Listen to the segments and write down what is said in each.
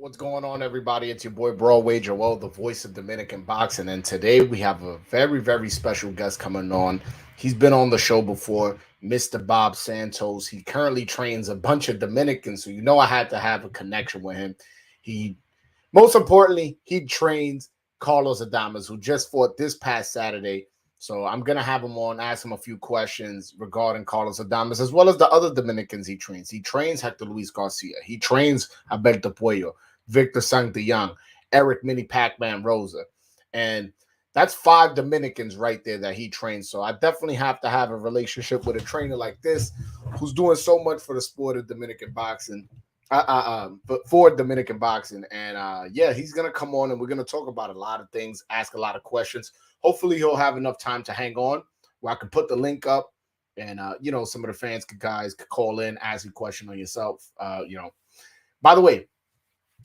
What's going on, everybody? It's your boy Broadway Joel, the voice of Dominican boxing, and today we have a very, very special guest coming on. He's been on the show before, Mr. Bob Santos. He currently trains a bunch of Dominicans, so I had to have a connection with him. He, most importantly, he trains Carlos Adames, who just fought this past Saturday. So I'm gonna have him on, ask him a few questions regarding Carlos Adames, as well as the other Dominicans he trains. He trains Hector Luis Garcia. He trains Alberto Puello, Victor Santillán, Eric Mini Pac-Man Rosa. And that's 5 Dominicans right there that he trains. So I definitely have to have a relationship with a trainer like this who's doing so much for the sport of Dominican boxing. But for Dominican boxing. And yeah, he's gonna come on and we're gonna talk about a lot of things, ask a lot of questions. Hopefully he'll have enough time to hang on where I can put the link up and some of the fans guys could call in, ask a question on yourself. By the way,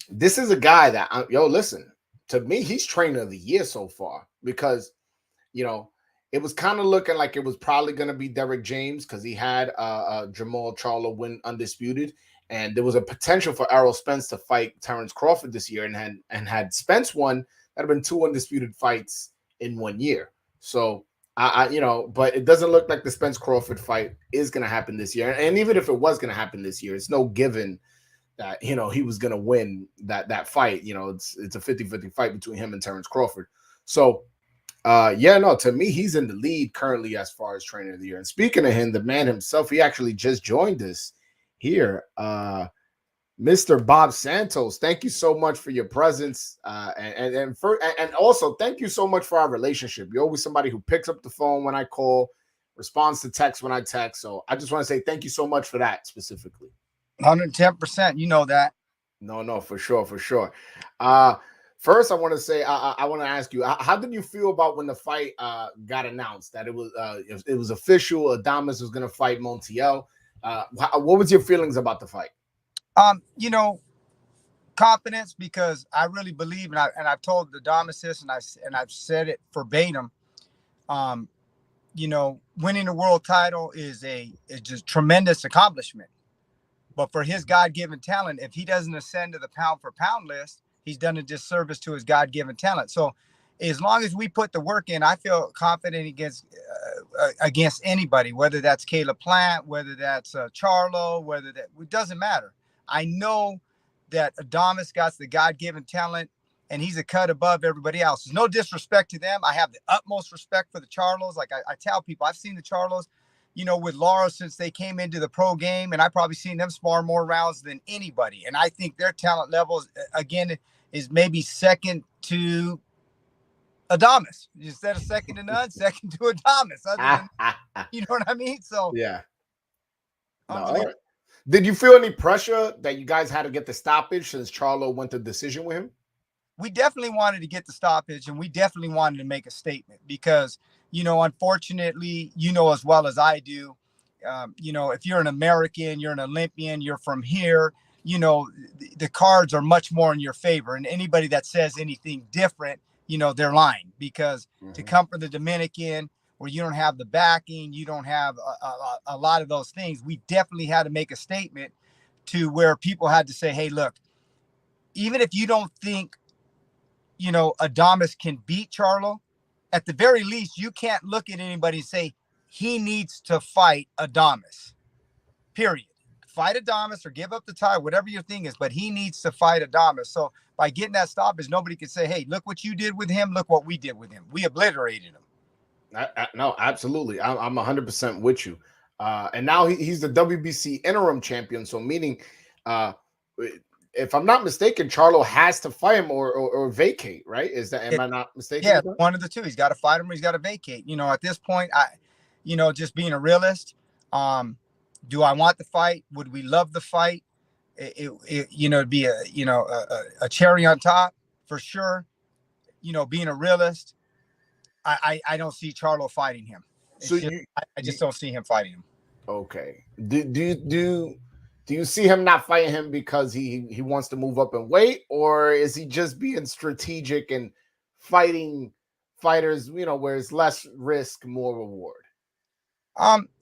this is a guy that listen, to me, he's trainer of the year so far because it was kind of looking like it was probably going to be Derek James because he had Jamal Charlo win undisputed, and there was a potential for Errol Spence to fight Terrence Crawford this year, and had Spence won, that'd have been 2 undisputed fights in 1 year. So but it doesn't look like the Spence Crawford fight is going to happen this year, and even if it was going to happen this year, it's no given that he was going to win that fight. It's a 50-50 fight between him and Terrence Crawford. So to me, he's in the lead currently as far as trainer of the year. And speaking of him, the man himself, he actually just joined us here. Mr. Bob Santos, thank you so much for your presence. And also thank you so much for our relationship. You're always somebody who picks up the phone when I call, responds to text when I text. So I just want to say thank you so much for that specifically. 110%. You know that. No, for sure. First, I want to say, I want to ask you, how did you feel about when the fight got announced that it was official? Adames was going to fight Montiel. What was your feelings about the fight? Confidence, because I really believe, and I've told Adames this, and I've said it verbatim. Winning a world title is just tremendous accomplishment. But for his God-given talent, if he doesn't ascend to the pound-for-pound list, he's done a disservice to his God-given talent. So as long as we put the work in, I feel confident against anybody, whether that's Caleb Plant, whether that's Charlo, it doesn't matter. I know that Adames got the God-given talent, and he's a cut above everybody else. There's no disrespect to them. I have the utmost respect for the Charlos. Like I tell people, I've seen the Charlos with Laura since they came into the pro game, and I've probably seen them spar more rounds than anybody. And I think their talent level, is maybe second to Adames. Instead of second to none, second to Adames. You know what I mean? So yeah. No, did you feel any pressure that you guys had to get the stoppage since Charlo went to decision with him? We definitely wanted to get the stoppage, and we definitely wanted to make a statement because, unfortunately, as well as I do, if you're an American, you're an Olympian, you're from here, the cards are much more in your favor. And anybody that says anything different, they're lying, because to come from the Dominican, where you don't have the backing, you don't have a lot of those things, we definitely had to make a statement to where people had to say, hey, look, even if you don't think Adames can beat Charlo, at the very least, you can't look at anybody and say he needs to fight Adames. Period. Fight Adames or give up the title, whatever your thing is, but he needs to fight Adames. So by getting that stoppage, nobody can say, hey, look what you did with him. Look what we did with him. We obliterated him. No, absolutely. I'm 100% with you. And now he's the WBC interim champion. So meaning, if I'm not mistaken, Charlo has to fight him or vacate, right? Am I not mistaken? Yeah, one of the two. He's got to fight him or he's got to vacate. At this point, just being a realist, do I want the fight? Would we love the fight? It'd be a cherry on top for sure. Being a realist, I don't see Charlo fighting him. I just don't see him fighting him. Okay. Do you see him not fighting him because he wants to move up and weight, or is he just being strategic and fighting fighters, where it's less risk, more reward?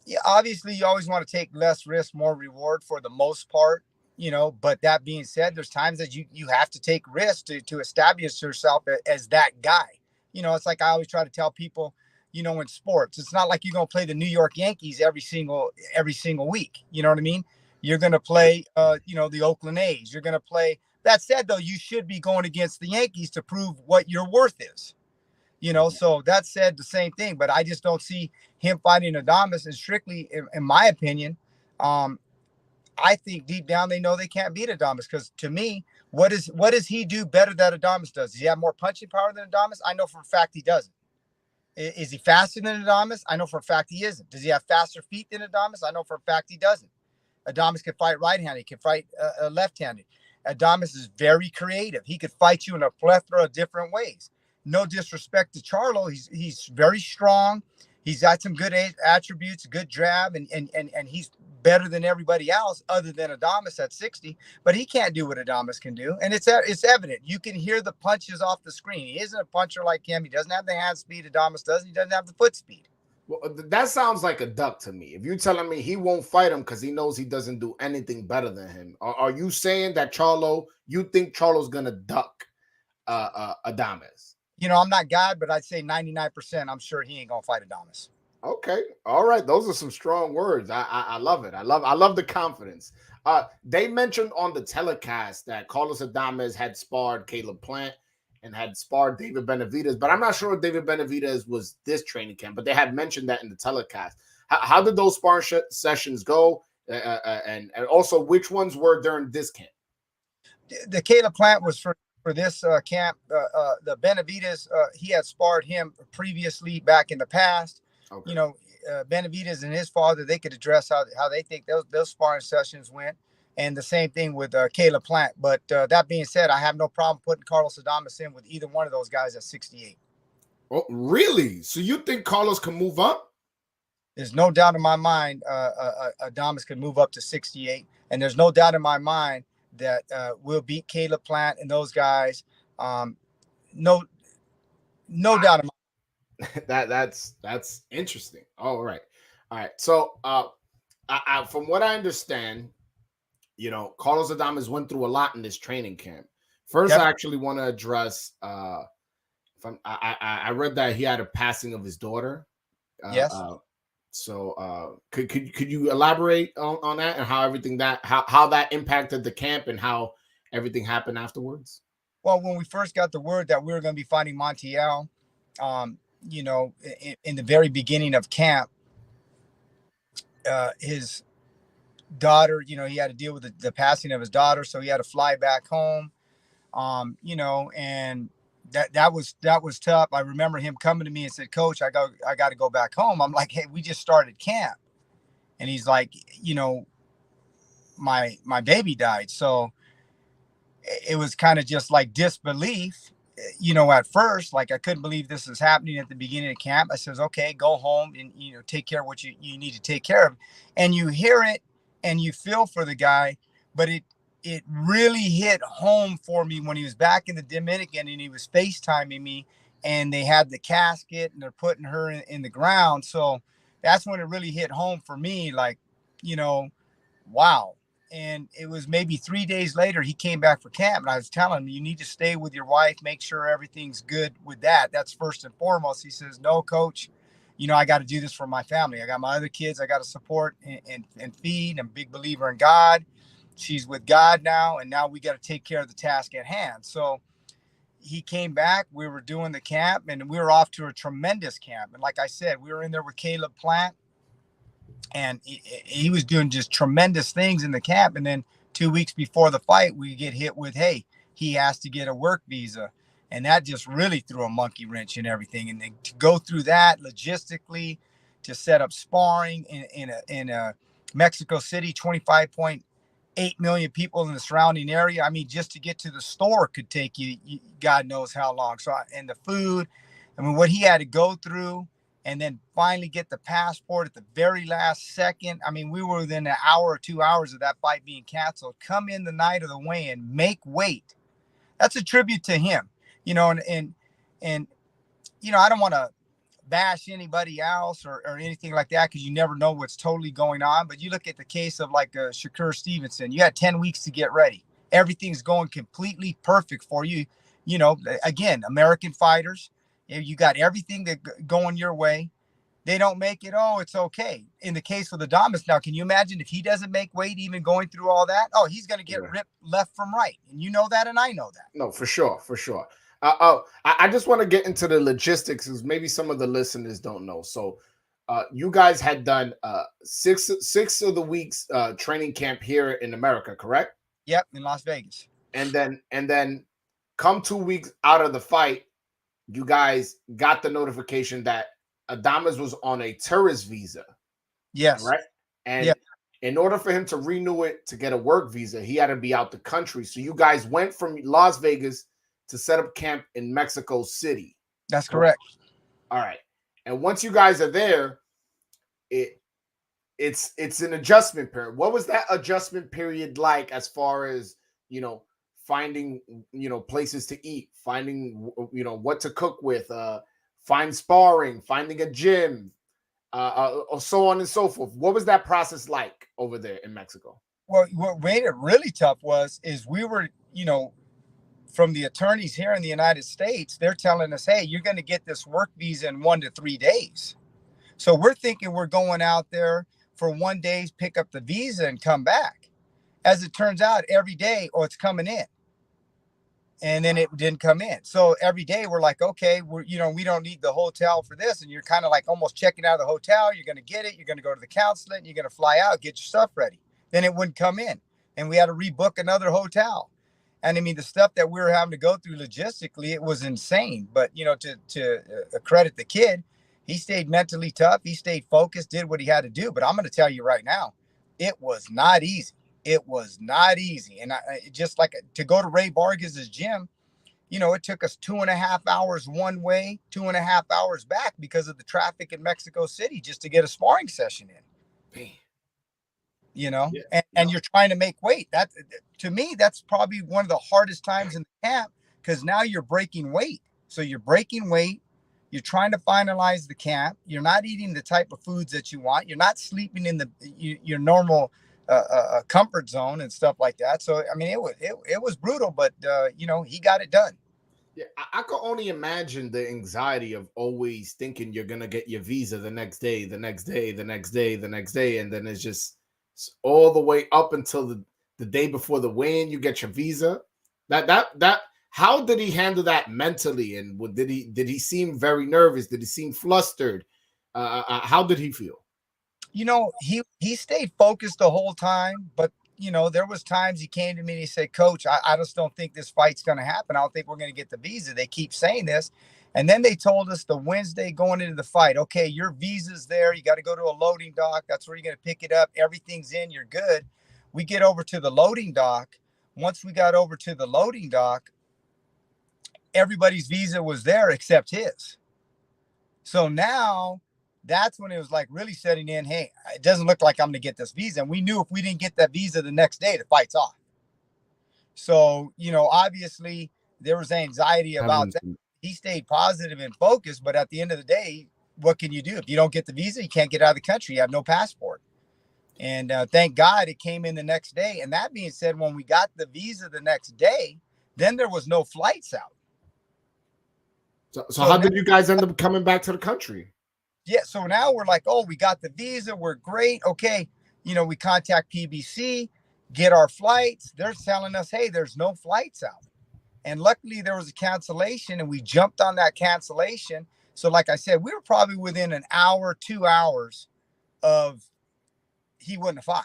Yeah, obviously you always want to take less risk, more reward for the most part. But that being said, there's times that you have to take risks to establish yourself as that guy. It's like I always try to tell people, in sports, it's not like you're going to play the New York Yankees every single week. You know what I mean? You're going to play, the Oakland A's. You're going to play. That said, though, you should be going against the Yankees to prove what your worth is. So that said, the same thing, but I just don't see him fighting Adames. And strictly, in my opinion, I think deep down they know they can't beat Adames, because to me, what does he do better that Adames does? Does he have more punching power than Adames? I know for a fact he doesn't. Is he faster than Adames? I know for a fact he isn't. Does he have faster feet than Adames? I know for a fact he doesn't. Adames can fight right-handed. He can fight left-handed. Adames is very creative. He could fight you in a plethora of different ways. No disrespect to Charlo. He's very strong. He's got some good attributes, good jab, and he's better than everybody else other than Adames at 60. But he can't do what Adames can do, and it's evident. You can hear the punches off the screen. He isn't a puncher like him. He doesn't have the hand speed Adames does. He doesn't have the foot speed. Well, that sounds like a duck to me. If you're telling me he won't fight him because he knows he doesn't do anything better than him, are you saying that you think Charlo's gonna duck Adames? I'm not God, but I'd say 99%. I'm sure he ain't gonna fight Adames. Okay, all right. Those are some strong words. I love it. I love the confidence. They mentioned on the telecast that Carlos Adames had sparred Caleb Plant and had sparred David Benavidez, but I'm not sure if David Benavidez was this training camp, but they had mentioned that in the telecast. How did those sparring sessions go? And also, which ones were during this camp? The Caleb Plant was for this camp. The Benavidez, he had sparred him previously back in the past. Okay. Benavidez and his father, they could address how they think those sparring sessions went. And the same thing with Caleb Plant. But that being said, I have no problem putting Carlos Adames in with either one of those guys at 68. Oh, really? So you think Carlos can move up? There's no doubt in my mind Adames can move up to 68. And there's no doubt in my mind that we'll beat Caleb Plant and those guys. No doubt in my mind. That's interesting. All right. So from what I understand, Carlos Adames went through a lot in this training camp. First, yep. I actually want to address. I read that he had a passing of his daughter. Yes. So could you elaborate on that and how that impacted the camp and how everything happened afterwards? Well, when we first got the word that we were going to be fighting Montiel, in the very beginning of camp, his daughter, he had to deal with the passing of his daughter, so he had to fly back home. And that was tough. I remember him coming to me and said, "Coach, I got to go back home." I'm like, "Hey, we just started camp," and he's like, my baby died, so it was kind of just like disbelief. At first, like I couldn't believe this was happening at the beginning of camp. I says, "Okay, go home and take care of what you need to take care of," and you hear it. And you feel for the guy, but it really hit home for me when he was back in the Dominican and he was FaceTiming me, and they had the casket and they're putting her in the ground. So that's when it really hit home for me, like, wow. And it was maybe 3 days later, he came back for camp, and I was telling him, you need to stay with your wife, make sure everything's good with that. That's first and foremost. He says, "No, Coach, I got to do this for my family. I got my other kids I got to support and feed. I'm a big believer in God. She's with God now, and now we got to take care of the task at hand." So he came back. We were doing the camp, and we were off to a tremendous camp. And like I said, we were in there with Caleb Plant, and he was doing just tremendous things in the camp. And then 2 weeks before the fight, we get hit with, hey, he has to get a work visa. And that just really threw a monkey wrench in everything. And then to go through that logistically, to set up sparring in a Mexico City, 25.8 million people in the surrounding area. I mean, just to get to the store could take you God knows how long. So, and the food, I mean, what he had to go through, and then finally get the passport at the very last second. I mean, we were within an hour or 2 hours of that fight being canceled. Come in the night of the weigh-in, make weight. That's a tribute to him. And I don't want to bash anybody else or anything like that, because you never know what's totally going on. But you look at the case of like Shakur Stevenson. You had 10 weeks to get ready. Everything's going completely perfect for you. You know, again, American fighters, you got everything that going your way. They don't make it. Oh, it's okay. In the case of the Adames, now, can you imagine if he doesn't make weight, even going through all that? Oh, he's going to get Yeah. ripped left from right. And you know that, and I know that. No, for sure, for sure. I just want to get into the logistics because maybe some of the listeners don't know. So, you guys had done six of the weeks training camp here in America, correct? Yep, in Las Vegas. And then come 2 weeks out of the fight, you guys got the notification that Adames was on a tourist visa, Yes. right? And Yeah. in order for him to renew it to get a work visa, he had to be out the country. So you guys went from Las Vegas to set up camp in Mexico City. That's correct. All right. And once you guys are there, it's an adjustment period. What was that adjustment period like as far as, finding, places to eat, finding, what to cook with, find sparring, finding a gym, or so on and so forth. What was that process like over there in Mexico? Well, what made it really tough is we were, from the attorneys here in the United States, they're telling us, hey, you're going to get this work visa in 1 to 3 days. So we're thinking we're going out there for 1 day, pick up the visa and come back. As it turns out, every day, oh, it's coming in. And then it didn't come in. So every day we're like, okay, we don't need the hotel for this. And you're kind of like almost checking out of the hotel. You're going to get it. You're going to go to the consulate and you're going to fly out, get your stuff ready. Then it wouldn't come in. And we had to rebook another hotel. And I mean, the stuff that we were having to go through logistically, it was insane. But, to credit the kid, he stayed mentally tough. He stayed focused, did what he had to do. But I'm going to tell you right now, it was not easy. It was not easy. And just like to go to Ray Vargas's gym, it took us 2.5 hours one way, 2.5 hours back because of the traffic in Mexico City just to get a sparring session in. Yeah. And you're trying to make weight. That, to me, that's probably one of the hardest times in the camp, because now you're breaking weight. So you're breaking weight. You're trying to finalize the camp. You're not eating the type of foods that you want. You're not sleeping in your normal comfort zone and stuff like that. So I mean, it was brutal, but he got it done. Yeah, I could only imagine the anxiety of always thinking you're gonna get your visa the next day, the next day, the next day, the next day, and then it's just all the way up until the day before the weigh-in, you get your visa. That how did he handle that mentally, and did he seem very nervous? Did he seem flustered? How did he feel? He stayed focused the whole time, but there was times he came to me and he said, Coach, I just don't think this fight's going to happen. I don't think we're going to get the visa. They keep saying this. And then they told us the Wednesday going into the fight, okay, your visa's there. You got to go to a loading dock. That's where you're going to pick it up. Everything's in. You're good. We get over to the loading dock. Once we got over to the loading dock, everybody's visa was there except his. So now that's when it was like really setting in, hey, it doesn't look like I'm going to get this visa. And we knew if we didn't get that visa the next day, the fight's off. So, obviously there was anxiety about that. He stayed positive and focused, but at the end of the day, what can you do? If you don't get the visa, you can't get out of the country. You have no passport. And thank God it came in the next day. And that being said, when we got the visa the next day, then there was no flights out. So how did you guys end up coming back to the country? Yeah, so now we're like, oh, we got the visa. We're great. Okay, we contact PBC, get our flights. They're telling us, hey, there's no flights out. And luckily there was a cancellation and we jumped on that cancellation. So like I said, we were probably within an hour, 2 hours of he wouldn't have fought.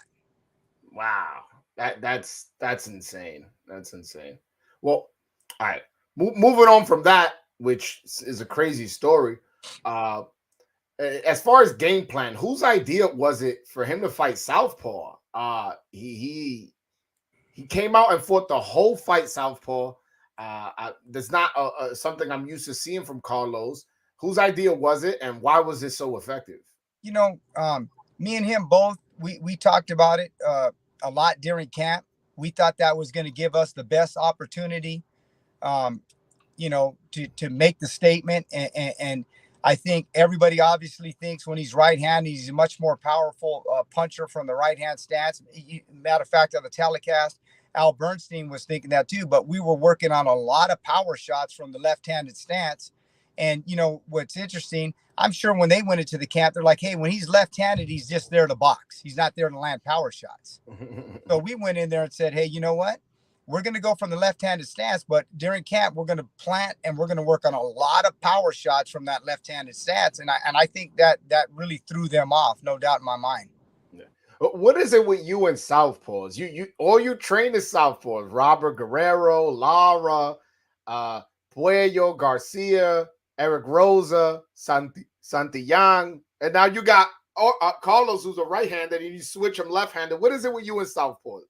Wow. That's insane. That's insane. Well, all right. Moving on from that, which is a crazy story. As far as game plan, whose idea was it for him to fight Southpaw? He came out and fought the whole fight Southpaw. That's not something I'm used to seeing from Carlos. Whose idea was it, and why was it so effective? Me and him both, we talked about it a lot during camp. We thought that was going to give us the best opportunity, to make the statement. And I think everybody obviously thinks when he's right-handed, he's a much more powerful puncher from the right-hand stance. Matter of fact, on the telecast, Al Bernstein was thinking that too, but we were working on a lot of power shots from the left-handed stance. And, what's interesting, I'm sure when they went into the camp, they're like, hey, when he's left-handed, he's just there to box. He's not there to land power shots. So we went in there and said, hey, you know what? We're going to go from the left-handed stance, but during camp, we're going to plant and we're going to work on a lot of power shots from that left-handed stance. And I think that really threw them off, no doubt in my mind. Yeah. What is it with you and southpaws? You all you train is southpaws. Robert Guerrero, Lara, Puello, Garcia, Eric Rosa, Santi Yang, and now you got Carlos, who's a right-handed, and you switch him left-handed. What is it with you and southpaws?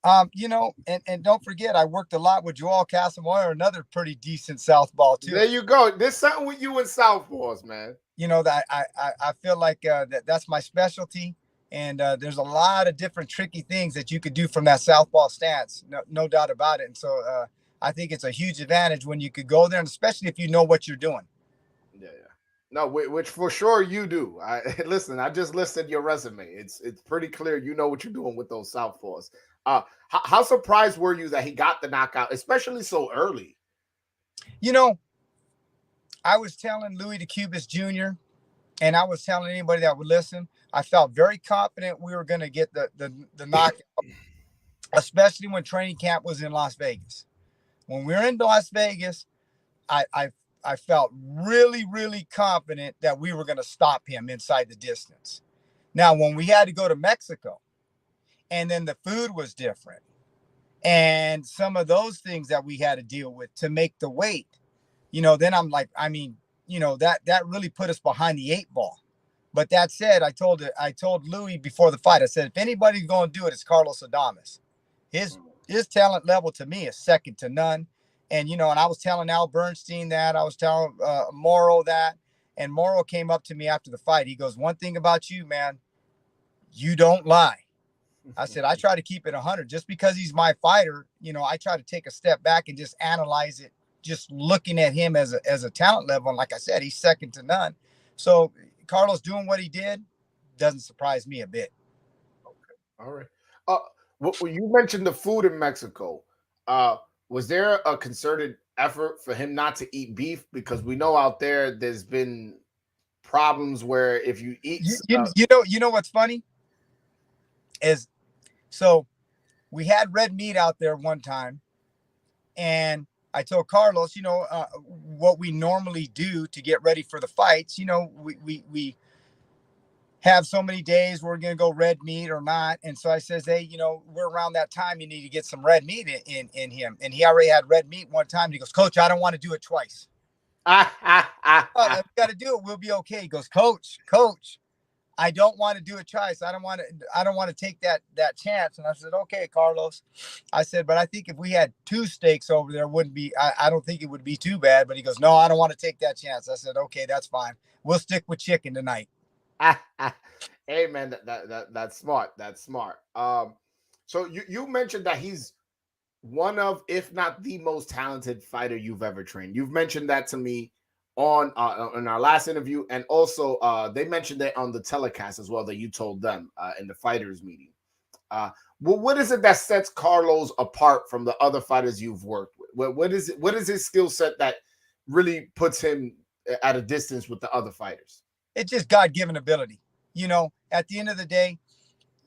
And don't forget, I worked a lot with Joel Casamoyer, another pretty decent southpaw too. There you go. There's something with you and southpaws, man. That I feel like that's my specialty, and there's a lot of different tricky things that you could do from that southpaw stance, no doubt about it. And so I think it's a huge advantage when you could go there, and especially if you know what you're doing. Yeah. No, which for sure you do. Listen, I just listed your resume. It's pretty clear you know what you're doing with those southpaws. How surprised were you that he got the knockout, especially so early? I was telling Louis DeCubas Jr., and I was telling anybody that would listen, I felt very confident we were going to get the knockout, especially when training camp was in Las Vegas. When we were in Las Vegas, I felt really, really confident that we were going to stop him inside the distance. Now, when we had to go to Mexico, and then the food was different, and some of those things that we had to deal with to make the weight, then I'm like, that really put us behind the 8 ball. But that said, I told Louis before the fight, I said, if anybody's going to do it, it's Carlos Adames. His talent level to me is second to none. And, and I was telling Al Bernstein that, I was telling Morrow that, and Morrow came up to me after the fight. He goes, one thing about you, man, you don't lie. I said, I try to keep it 100. Just because he's my fighter, I try to take a step back and just analyze it, just looking at him as a talent level. And like I said, he's second to none. So Carlos doing what he did doesn't surprise me a bit. Okay. All right. Well, you mentioned the food in Mexico. Was there a concerted effort for him not to eat beef? Because we know out there's been problems where if you eat, you know what's funny is, so we had red meat out there one time, and I told Carlos, what we normally do to get ready for the fights. We have so many days we're going to go red meat or not. And so I says, hey, we're around that time. You need to get some red meat in him. And he already had red meat one time. And he goes, Coach, I don't want to do it twice. We got to do it. We'll be okay. He goes, Coach, I don't want to do it twice. I don't want to take that chance. And I said, okay, Carlos. I said, but I think if we had 2 steaks over there, I don't think it would be too bad. But he goes, no, I don't want to take that chance. I said, okay, that's fine. We'll stick with chicken tonight. Hey man, that's smart. That's smart. So you mentioned that he's one of, if not the most talented fighter you've ever trained. You've mentioned that to me on our last interview, and also they mentioned that on the telecast as well, that you told them in the fighters meeting. Well, what is it that sets Carlos apart from the other fighters you've worked with? What is his skill set that really puts him at a distance with the other fighters? It's just God-given ability. At the end of the day,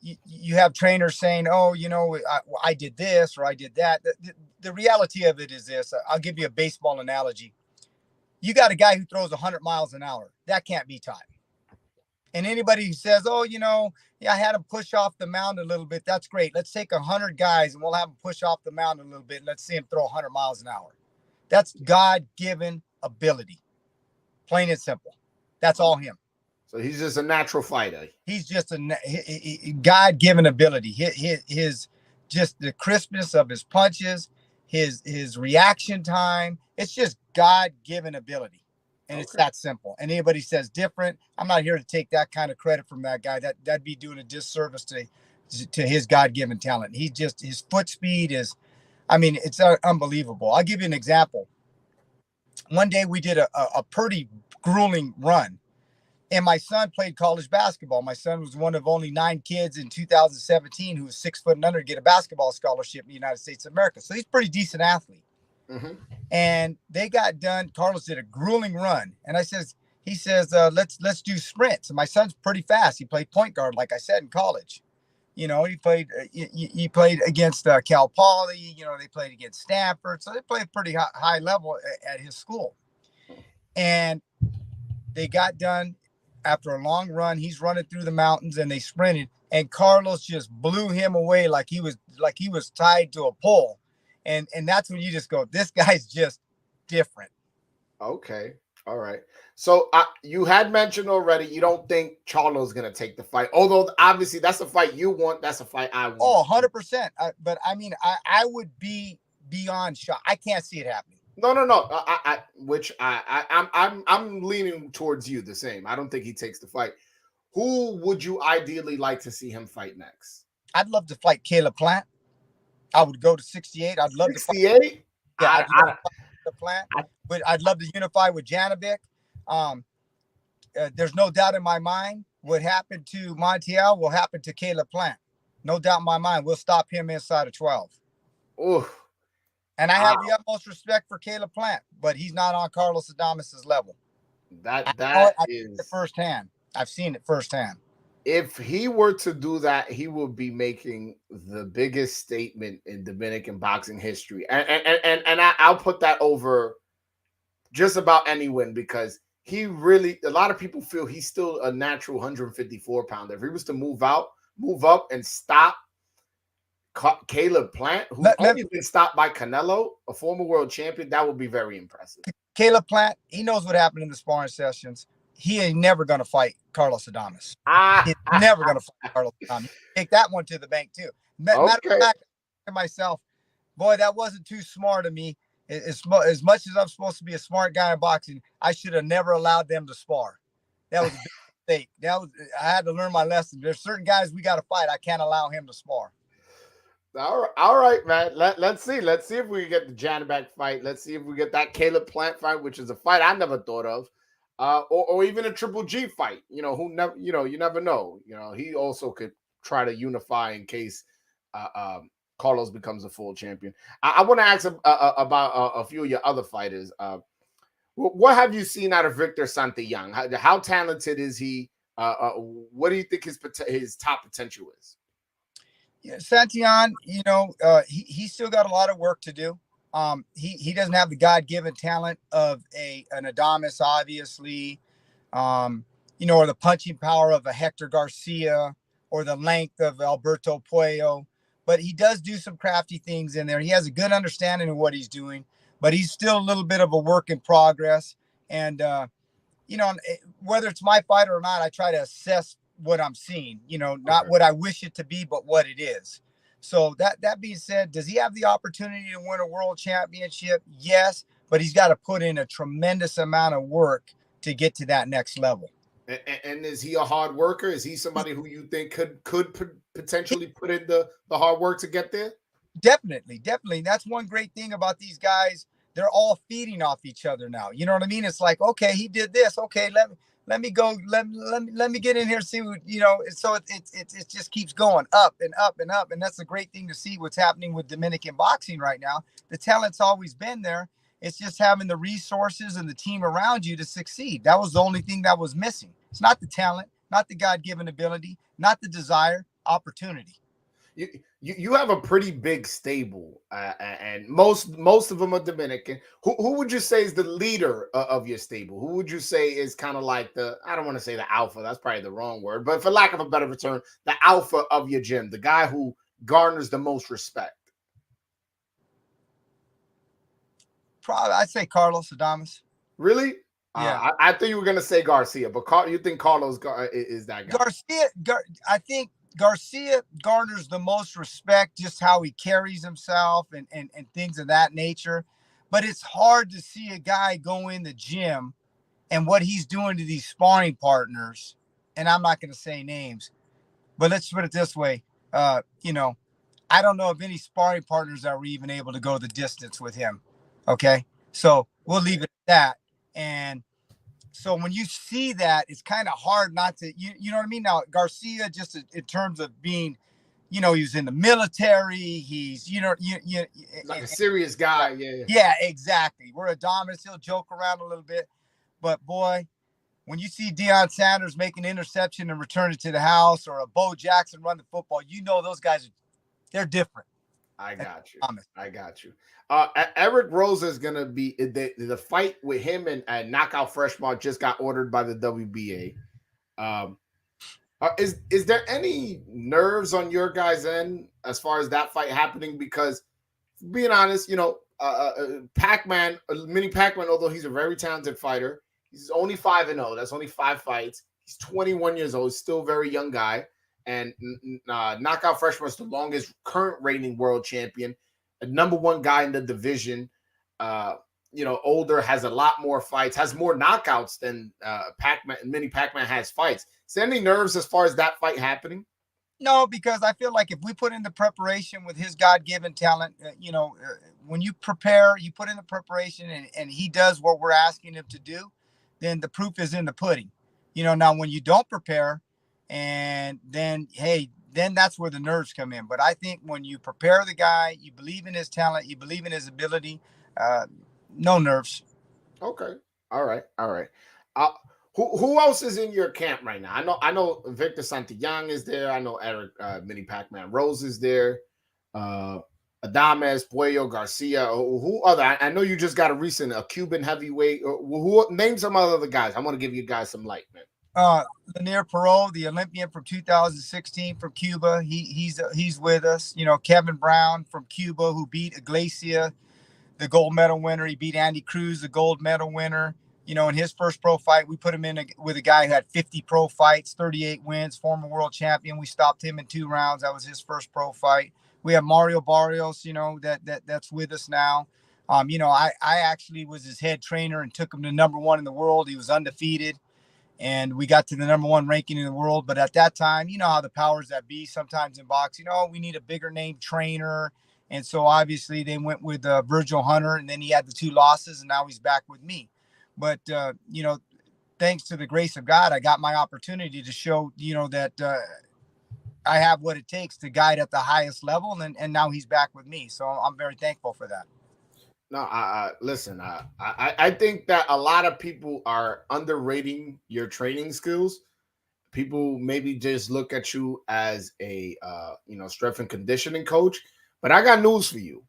you have trainers saying, oh, I did this or I did that. The reality of it is this. I'll give you a baseball analogy. You got a guy who throws 100 miles an hour. That can't be taught. And anybody who says, oh, I had him push off the mound a little bit. That's great. Let's take 100 guys and we'll have them push off the mound a little bit. Let's see him throw 100 miles an hour. That's God-given ability. Plain and simple. That's all him. So he's just a natural fighter. He's just a God-given ability. His just the crispness of his punches, his reaction time. It's just God-given ability. And It's that simple. And anybody says different, I'm not here to take that kind of credit from that guy. That'd be doing a disservice to his God-given talent. His foot speed is, it's unbelievable. I'll give you an example. one day we did a pretty grueling run. And my son played college basketball. My son was one of only 9 kids in 2017 who was 6 foot and under to get a basketball scholarship in the United States of America. So he's a pretty decent athlete. Mm-hmm. And they got done. Carlos did a grueling run. And he says, let's do sprints. And my son's pretty fast. He played point guard, like I said, in college. You know, he played against Cal Poly. You know, they played against Stanford. So they played pretty high level at his school. And they got done after a long run. He's running through the mountains and they sprinted. And Carlos just blew him away like he was tied to a pole. And that's when you just go, this guy's just different. Okay. All right. So you had mentioned already you don't think Charlo's going to take the fight. Although obviously that's a fight you want. That's a fight I want. Oh, 100%. But I mean, I would be beyond shocked. I can't see it happening. No. I'm leaning towards you the same. I don't think he takes the fight. Who would you ideally like to see him fight next? I'd love to fight Caleb Plant. I would go to 68. I'd love 68? to fight. Yeah, I'd love to fight the Plant. But I'd love to unify with Janovic. There's no doubt in my mind what happened to Montiel will happen to Caleb Plant. No doubt in my mind. We'll stop him inside of 12. Ooh. And I have the utmost respect for Caleb Plant, but he's not on Carlos Adames' level. That is firsthand. I've seen it firsthand. If he were to do that, he would be making the biggest statement in Dominican boxing history. And I'll put that over just about any win because a lot of people feel he's still a natural 154 pounder. If he was to move up and stop Caleb Plant, who's only been stopped by Canelo, a former world champion, that would be very impressive. Caleb Plant, he knows what happened in the sparring sessions. He ain't never going to fight Carlos Adames. He's never going to fight Carlos Adames. Take that one to the bank, too. Matter of fact, to myself, boy, that wasn't too smart of me. As much as I'm supposed to be a smart guy in boxing, I should have never allowed them to spar. That was a big mistake. I had to learn my lesson. There's certain guys we got to fight. I can't allow him to spar. All right, man. Let's see. Let's see if we get the Janovic fight. Let's see if we get that Caleb Plant fight, which is a fight I never thought of. Or even a Triple G fight. You never know. He also could try to unify in case Carlos becomes a full champion. I want to ask about a few of your other fighters. What have you seen out of Victor Santillán? How talented is he? What do you think his top potential is? Yeah, Santillán, he still got a lot of work to do. He doesn't have the God-given talent of an Adames, obviously, or the punching power of a Hector Garcia or the length of Alberto Puello. But he does do some crafty things in there. He has a good understanding of what he's doing, but he's still a little bit of a work in progress. And, whether it's my fight or not, I try to assess what I'm seeing, not what I wish it to be, but what it is. So that being said, does he have the opportunity to win a world championship? Yes, but he's got to put in a tremendous amount of work to get to that next level. And is he a hard worker? Is he somebody who you think could potentially put in the hard work to get there? Definitely. That's one great thing about these guys. They're all feeding off each other now. You know what I mean? It's like, okay, he did this. Okay, let me go. Let me get in here and see what, So it just keeps going up and up and up. And that's a great thing to see what's happening with Dominican boxing right now. The talent's always been there. It's just having the resources and the team around you to succeed. That was the only thing that was missing. It's not the talent, not the God-given ability, not the desire, opportunity. You have a pretty big stable, and most of them are Dominican. Who would you say is the leader of your stable? Who would you say is kind of like I don't want to say the alpha, that's probably the wrong word, but for lack of a better term, the alpha of your gym, the guy who garners the most respect? Probably, I'd say Carlos Adames. Really? Yeah. I think you were going to say Garcia, but you think Carlos is that guy? I think Garcia garners the most respect, just how he carries himself and things of that nature. But it's hard to see a guy go in the gym and what he's doing to these sparring partners. And I'm not going to say names, but let's put it this way. I don't know of any sparring partners that were even able to go the distance with him. Okay. So We'll Okay. leave it at that. And so when you see that, it's kind of hard not to, you know what I mean? Now, Garcia, just in terms of being, he was in the military. He's, Like a serious guy, yeah. yeah, exactly. We're Adamas. He'll joke around a little bit. But boy, when you see Deion Sanders make an interception and return it to the house, or a Bo Jackson run the football, those guys, they're different. I That's got you. Thomas. I got you. Eric Rosa is gonna be the fight with him and Knockout Freshmart just got ordered by the WBA. Is there any nerves on your guys' end as far as that fight happening? Because being honest, Pac-Man, Mini Pac-Man, although he's a very talented fighter, he's only 5-0. That's only 5 fights. He's 21 years old, still a very young guy. And Knockout Freshman is the longest current reigning world champion, a number one guy in the division. Older, has a lot more fights, has more knockouts than Pac-Man. Mini Pac-Man has fights. Is there any nerves as far as that fight happening? No, because I feel like if we put in the preparation with his God-given talent, when you prepare, you put in the preparation, and he does what we're asking him to do, then the proof is in the pudding. Now when you don't prepare, and then, hey, then that's where the nerves come in. But I think when you prepare the guy, you believe in his talent, you believe in his ability, uh, no nerves. Okay. All right. All right. Uh, who else is in your camp right now? I know Victor Santillán is there. I know Eric Mini Pac-Man Rose is there. Uh Adames, Puello, Garcia. Who other? I know you just got a Cuban heavyweight. Who name some other guys? I want to give you guys some light, man. Lanier Perot, the Olympian from 2016 from Cuba, he's with us. Kevin Brown from Cuba, who beat Iglesia, the gold medal winner. He beat Andy Cruz, the gold medal winner. In his first pro fight, we put him in with a guy who had 50 pro fights, 38 wins, former world champion. We stopped him in 2 rounds. That was his first pro fight. We have Mario Barrios, that's with us now. I actually was his head trainer and took him to number one in the world. He was undefeated, and we got to the number one ranking in the world. But at that time, you know how the powers that be sometimes in boxing, we need a bigger name trainer. And so obviously they went with Virgil Hunter, and then he had the 2 losses, and now he's back with me. But, thanks to the grace of God, I got my opportunity to show, that I have what it takes to guide at the highest level. And now he's back with me. So I'm very thankful for that. No, listen. I think that a lot of people are underrating your training skills. People maybe just look at you as a strength and conditioning coach, but I got news for you.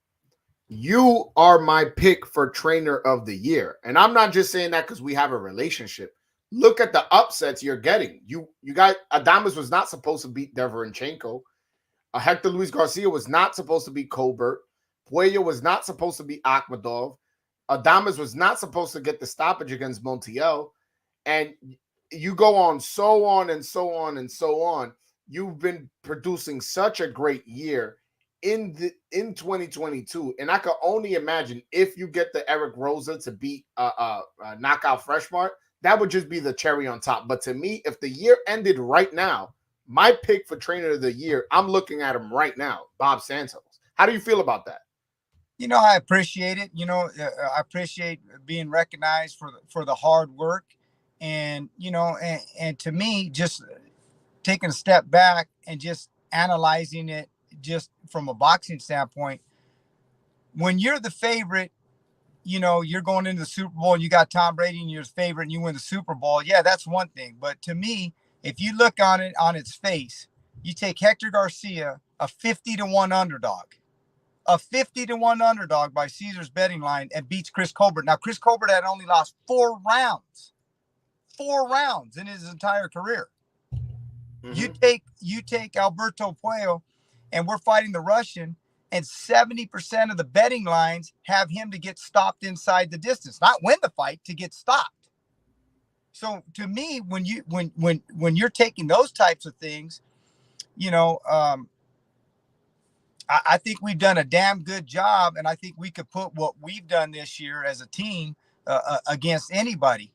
You are my pick for trainer of the year, and I'm not just saying that because we have a relationship. Look at the upsets you're getting. You got Adamas was not supposed to beat Deverenchenko. Hector Luis Garcia was not supposed to beat Colbert. Puello was not supposed to beat Akhmadov. Adamas was not supposed to get the stoppage against Montiel. And you go on, so on and so on and so on. You've been producing such a great year in 2022, and I can only imagine if you get the Eric Rosa to beat Knockout Freshmart, that would just be the cherry on top. But to me, if the year ended right now, my pick for trainer of the year, I'm looking at him right now, Bob Santos. How do you feel about that? I appreciate it. I appreciate being recognized for the hard work, and and to me, just taking a step back and just analyzing it just from a boxing standpoint. When you're the favorite, you're going into the Super Bowl and you got Tom Brady and you're the favorite and you win the Super Bowl. Yeah, that's one thing. But to me, if you look on it on its face, you take Hector Garcia, a 50-1 underdog, by Caesar's betting line, and beats Chris Colbert. Now, Chris Colbert had only lost 4 rounds in his entire career. Mm-hmm. You take Alberto Puello, and we're fighting the Russian, and 70% of the betting lines have him to get stopped inside the distance, not win the fight, to get stopped. So to me, when you're taking those types of things, I think we've done a damn good job, and I think we could put what we've done this year as a team against anybody.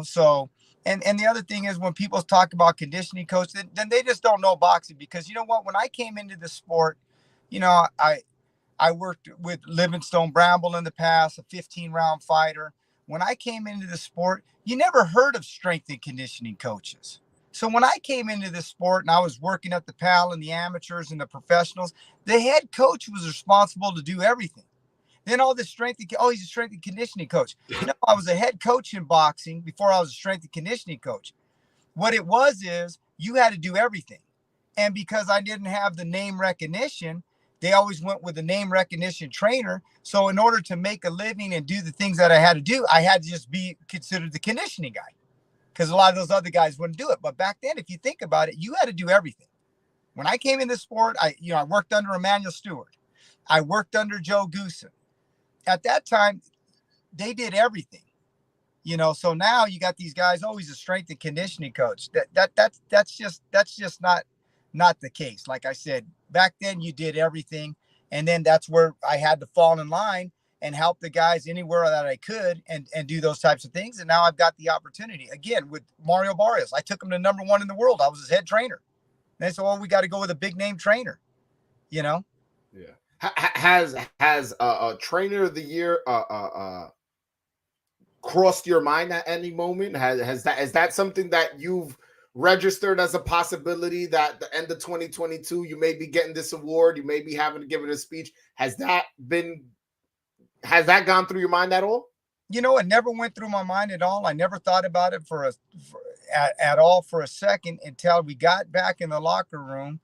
So. And the other thing is, when people talk about conditioning coach, then they just don't know boxing. Because you know what? When I came into the sport, I I worked with Livingstone Bramble in the past, a 15-round fighter. When I came into the sport, you never heard of strength and conditioning coaches. So when I came into this sport and I was working at the PAL and the amateurs and the professionals, the head coach was responsible to do everything. Then all this he's a strength and conditioning coach. No, I was a head coach in boxing before I was a strength and conditioning coach. What it was is you had to do everything. And because I didn't have the name recognition, they always went with a name recognition trainer. So in order to make a living and do the things that I had to do, I had to just be considered the conditioning guy, because a lot of those other guys wouldn't do it. But back then, if you think about it, you had to do everything. When I came in this sport, I worked under Emmanuel Stewart. I worked under Joe Goosen. At that time, they did everything. So now you got these guys, he's a strength and conditioning coach. That's just not the case. Like I said, back then you did everything. And then that's where I had to fall in line and help the guys anywhere that I could and do those types of things. And now I've got the opportunity again with Mario Barrios. I took him to #1 in the world. I was his head trainer. And they said, we got to go with a big name trainer, Yeah. Has a trainer of the year crossed your mind at any moment? Is that something that you've registered as a possibility, that the end of 2022 you may be getting this award, you may be having to give it a speech? Has that gone through your mind at all? It never went through my mind at all. I never thought about it at all for a second until we got back in the locker room,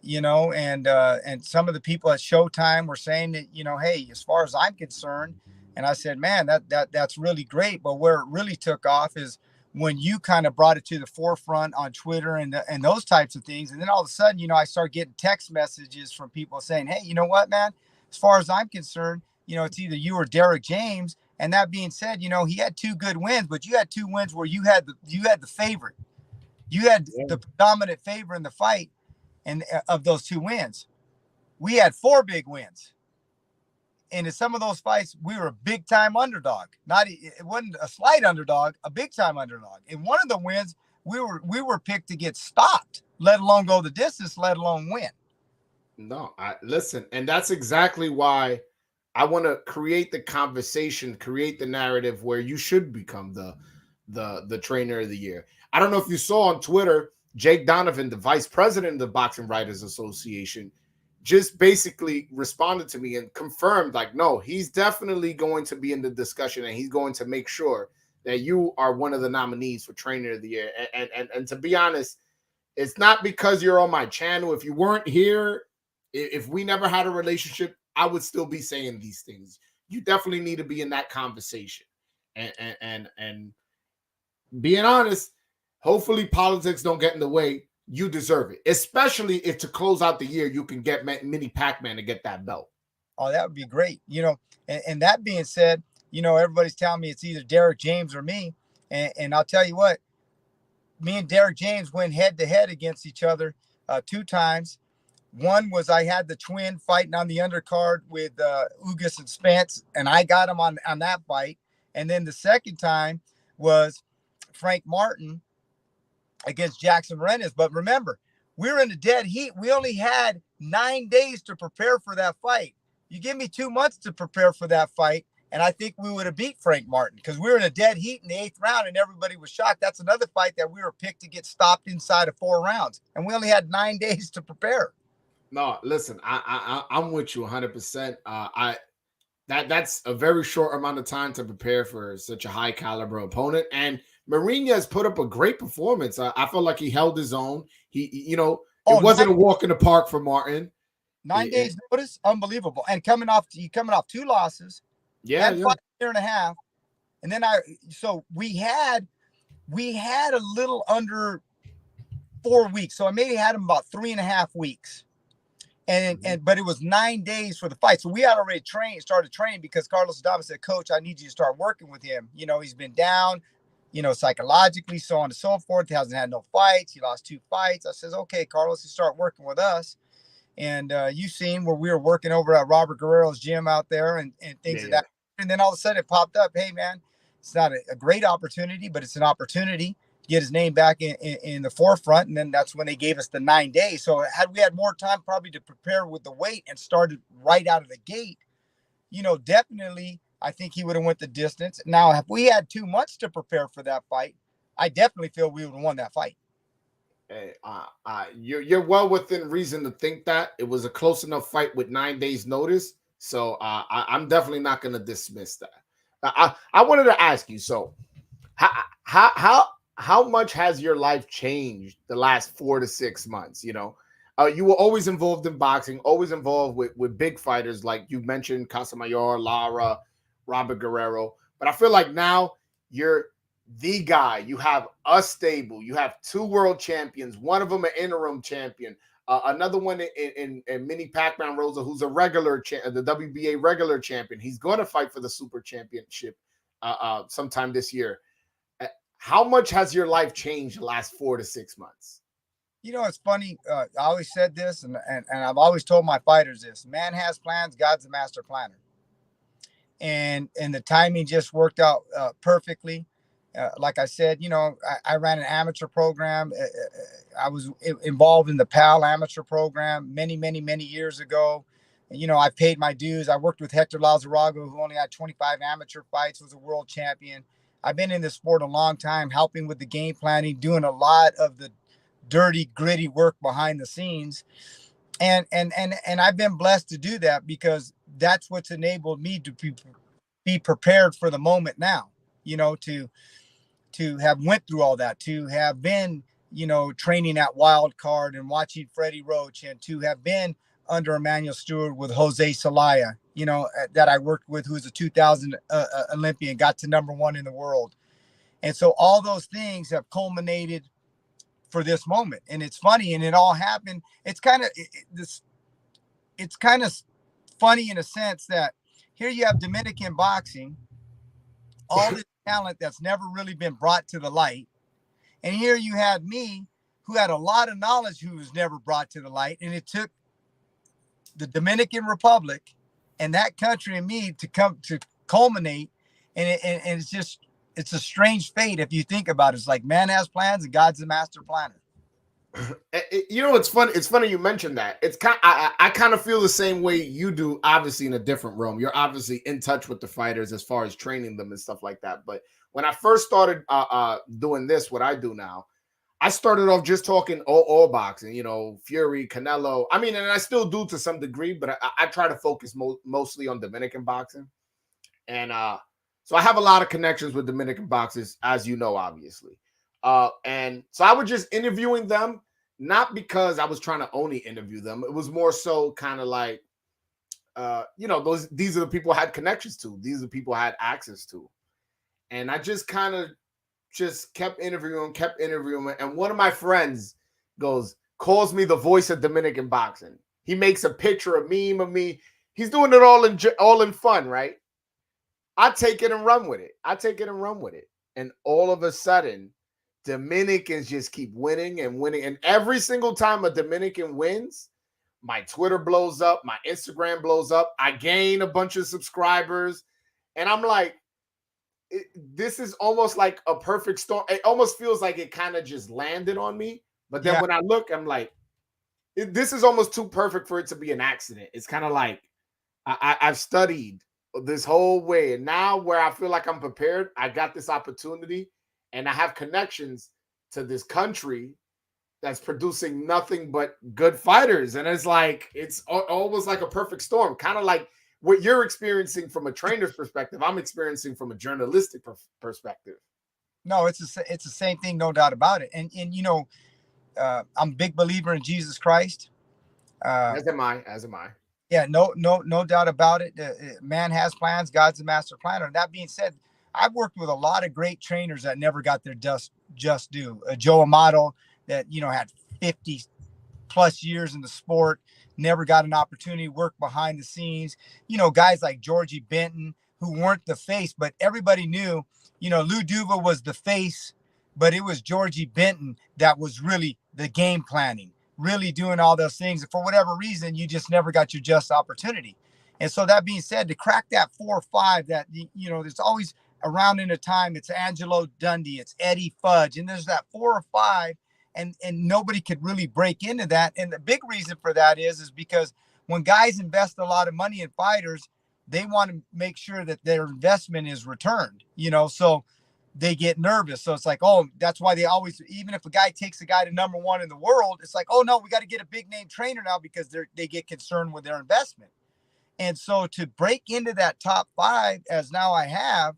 and some of the people at Showtime were saying that, hey, as far as I'm concerned, and I said, man, that's really great. But where it really took off is when you kind of brought it to the forefront on Twitter and those types of things. And then all of a sudden, I start getting text messages from people saying, hey, you know what, man, as far as I'm concerned, it's either you or Derek James. And that being said, he had 2 good wins, but you had 2 wins where you had the favorite. You had the predominant favor in the fight, and of those 2 wins. We had 4 big wins. And in some of those fights, we were a big time underdog. It wasn't a slight underdog, a big time underdog. In one of the wins, we were picked to get stopped, let alone go the distance, let alone win. No, listen, and that's exactly why I want to create the conversation, create the narrative where you should become the trainer of the year. I don't know if you saw on Twitter, Jake Donovan, the vice president of the Boxing Writers Association, just basically responded to me and confirmed, like, no, he's definitely going to be in the discussion and he's going to make sure that you are one of the nominees for trainer of the year. And to be honest, it's not because you're on my channel. If you weren't here, if we never had a relationship, I would still be saying these things. You definitely need to be in that conversation. And being honest, hopefully politics don't get in the way. You deserve it, especially if to close out the year, you can get Mini Pac-Man to get that belt. Oh, that would be great. And that being said, everybody's telling me it's either Derek James or me. And I'll tell you what, me and Derek James went head to head against each other 2 times. One was I had the twin fighting on the undercard with Ugas and Spence, and I got him on that fight. And then the second time was Frank Martin against Jackson Morenes. But remember, we were in a dead heat. We only had 9 days to prepare for that fight. You give me 2 months to prepare for that fight, and I think we would have beat Frank Martin, because we were in a dead heat in the 8th round and everybody was shocked. That's another fight that we were picked to get stopped inside of 4 rounds, and we only had 9 days to prepare. No, listen, I'm with you 100%. That's a very short amount of time to prepare for such a high caliber opponent. And Mourinho has put up a great performance. I felt like he held his own. It wasn't a walk in the park for Martin. 9 days notice, unbelievable. And coming off 2 losses, had 5 year and a half, and then we had a little under 4 weeks. So I maybe had him about 3.5 weeks. But it was 9 days for the fight. So we had already started training, because Carlos Adames said, Coach, I need you to start working with him. He's been down, psychologically, so on and so forth. He hasn't had no fights. He lost 2 fights. I says, okay, Carlos, you start working with us. And you've seen where we were working over at Robert Guerrero's gym out there and things of that. And then all of a sudden it popped up. Hey, man, it's not a great opportunity, but it's an opportunity get his name back in the forefront. And then that's when they gave us the 9 days. So had we had more time probably to prepare with the weight and started right out of the gate, definitely I think he would have went the distance. Now, if we had 2 months to prepare for that fight, I definitely feel we would have won that fight. Hey, you're well within reason to think that it was a close enough fight with 9 days notice. So I'm definitely not going to dismiss that. I wanted to ask you. So how how how how much has your life changed the last 4 to 6 months? You were always involved in boxing, always involved with big fighters like you mentioned, Casamayor, Lara, Robert Guerrero. But I feel like now you're the guy. You have a stable. You have two world champions. One of them an interim champion. Another one in Mini Pac-Man Rosa, who's a the WBA regular champion. He's going to fight for the super championship sometime this year. How much has your life changed the last 4 to 6 months? It's funny. I always said this, and I've always told my fighters this: man has plans, God's the master planner. And the timing just worked out perfectly. Like I said, I ran an amateur program. I was involved in the PAL amateur program many, many, many years ago. I paid my dues. I worked with Hector Lazarago, who only had 25 amateur fights, was a world champion. I've been in this sport a long time, helping with the game planning, doing a lot of the dirty, gritty work behind the scenes. And I've been blessed to do that because that's what's enabled me to be prepared for the moment now, to have went through all that, to have been, training at Wild Card and watching Freddie Roach, and to have been under Emmanuel Stewart with Jose Salaya, that I worked with, who's a 2000 Olympian, got to #1 in the world. And so all those things have culminated for this moment. And it's funny, and it all happened. It's kind of funny in a sense that here you have Dominican boxing, all this talent that's never really been brought to the light. And here you had me, who had a lot of knowledge, who was never brought to the light. And it took the Dominican Republic and that country and me to come to culminate. And it's a strange fate if you think about it. It's like man has plans and God's the master planner. It's funny. It's funny you mentioned that. It's I kind of feel the same way you do, obviously in a different realm. You're obviously in touch with the fighters as far as training them and stuff like that. But when I first started doing this, what I do now, I started off just talking all boxing, Fury, Canelo. I mean, and I still do to some degree, but I try to focus mostly on Dominican boxing. And so I have a lot of connections with Dominican boxers, as you know, obviously. And so I was just interviewing them, not because I was trying to only interview them. It was more so kind of like, these are the people I had connections to. These are the people I had access to. And I just kind of just kept interviewing. And one of my friends calls me the voice of Dominican boxing. He makes a picture, a meme of me. He's doing it all in fun, right? I take it and run with it. And all of a sudden, Dominicans just keep winning and winning. And every single time a Dominican wins, my Twitter blows up, my Instagram blows up. I gain a bunch of subscribers. And I'm like, this is almost like a perfect storm. It almost feels like it kind of just landed on me. But then when I look, I'm like, this is almost too perfect for it to be an accident. It's kind of like I've studied this whole way. And now where I feel like I'm prepared, I got this opportunity and I have connections to this country that's producing nothing but good fighters. And it's like, it's almost like a perfect storm, kind of like what you're experiencing from a trainer's perspective. I'm experiencing from a journalistic perspective. No, it's the same thing, no doubt about it. And I'm a big believer in Jesus Christ. As am I. Yeah, no doubt about it. Man has plans, God's the master planner. And that being said, I've worked with a lot of great trainers that never got their just due. Joe Amato, that had 50 plus years in the sport, never got an opportunity to work behind the scenes. Guys like Georgie Benton, who weren't the face, but everybody knew. Lou Duva was the face, but it was Georgie Benton that was really the game planning, really doing all those things. And for whatever reason, you just never got your just opportunity. And so that being said, to crack that 4 or 5, that there's always around in a time, it's Angelo Dundee, it's Eddie Fudge, and there's that 4 or 5, and nobody could really break into that. And the big reason for that is because when guys invest a lot of money in fighters, they want to make sure that their investment is returned, so they get nervous. So it's like, oh, that's why they always, even if a guy takes a guy to #1 in the world, it's like, oh no, we got to get a big name trainer now because they get concerned with their investment. And so to break into that top 5, as now I have,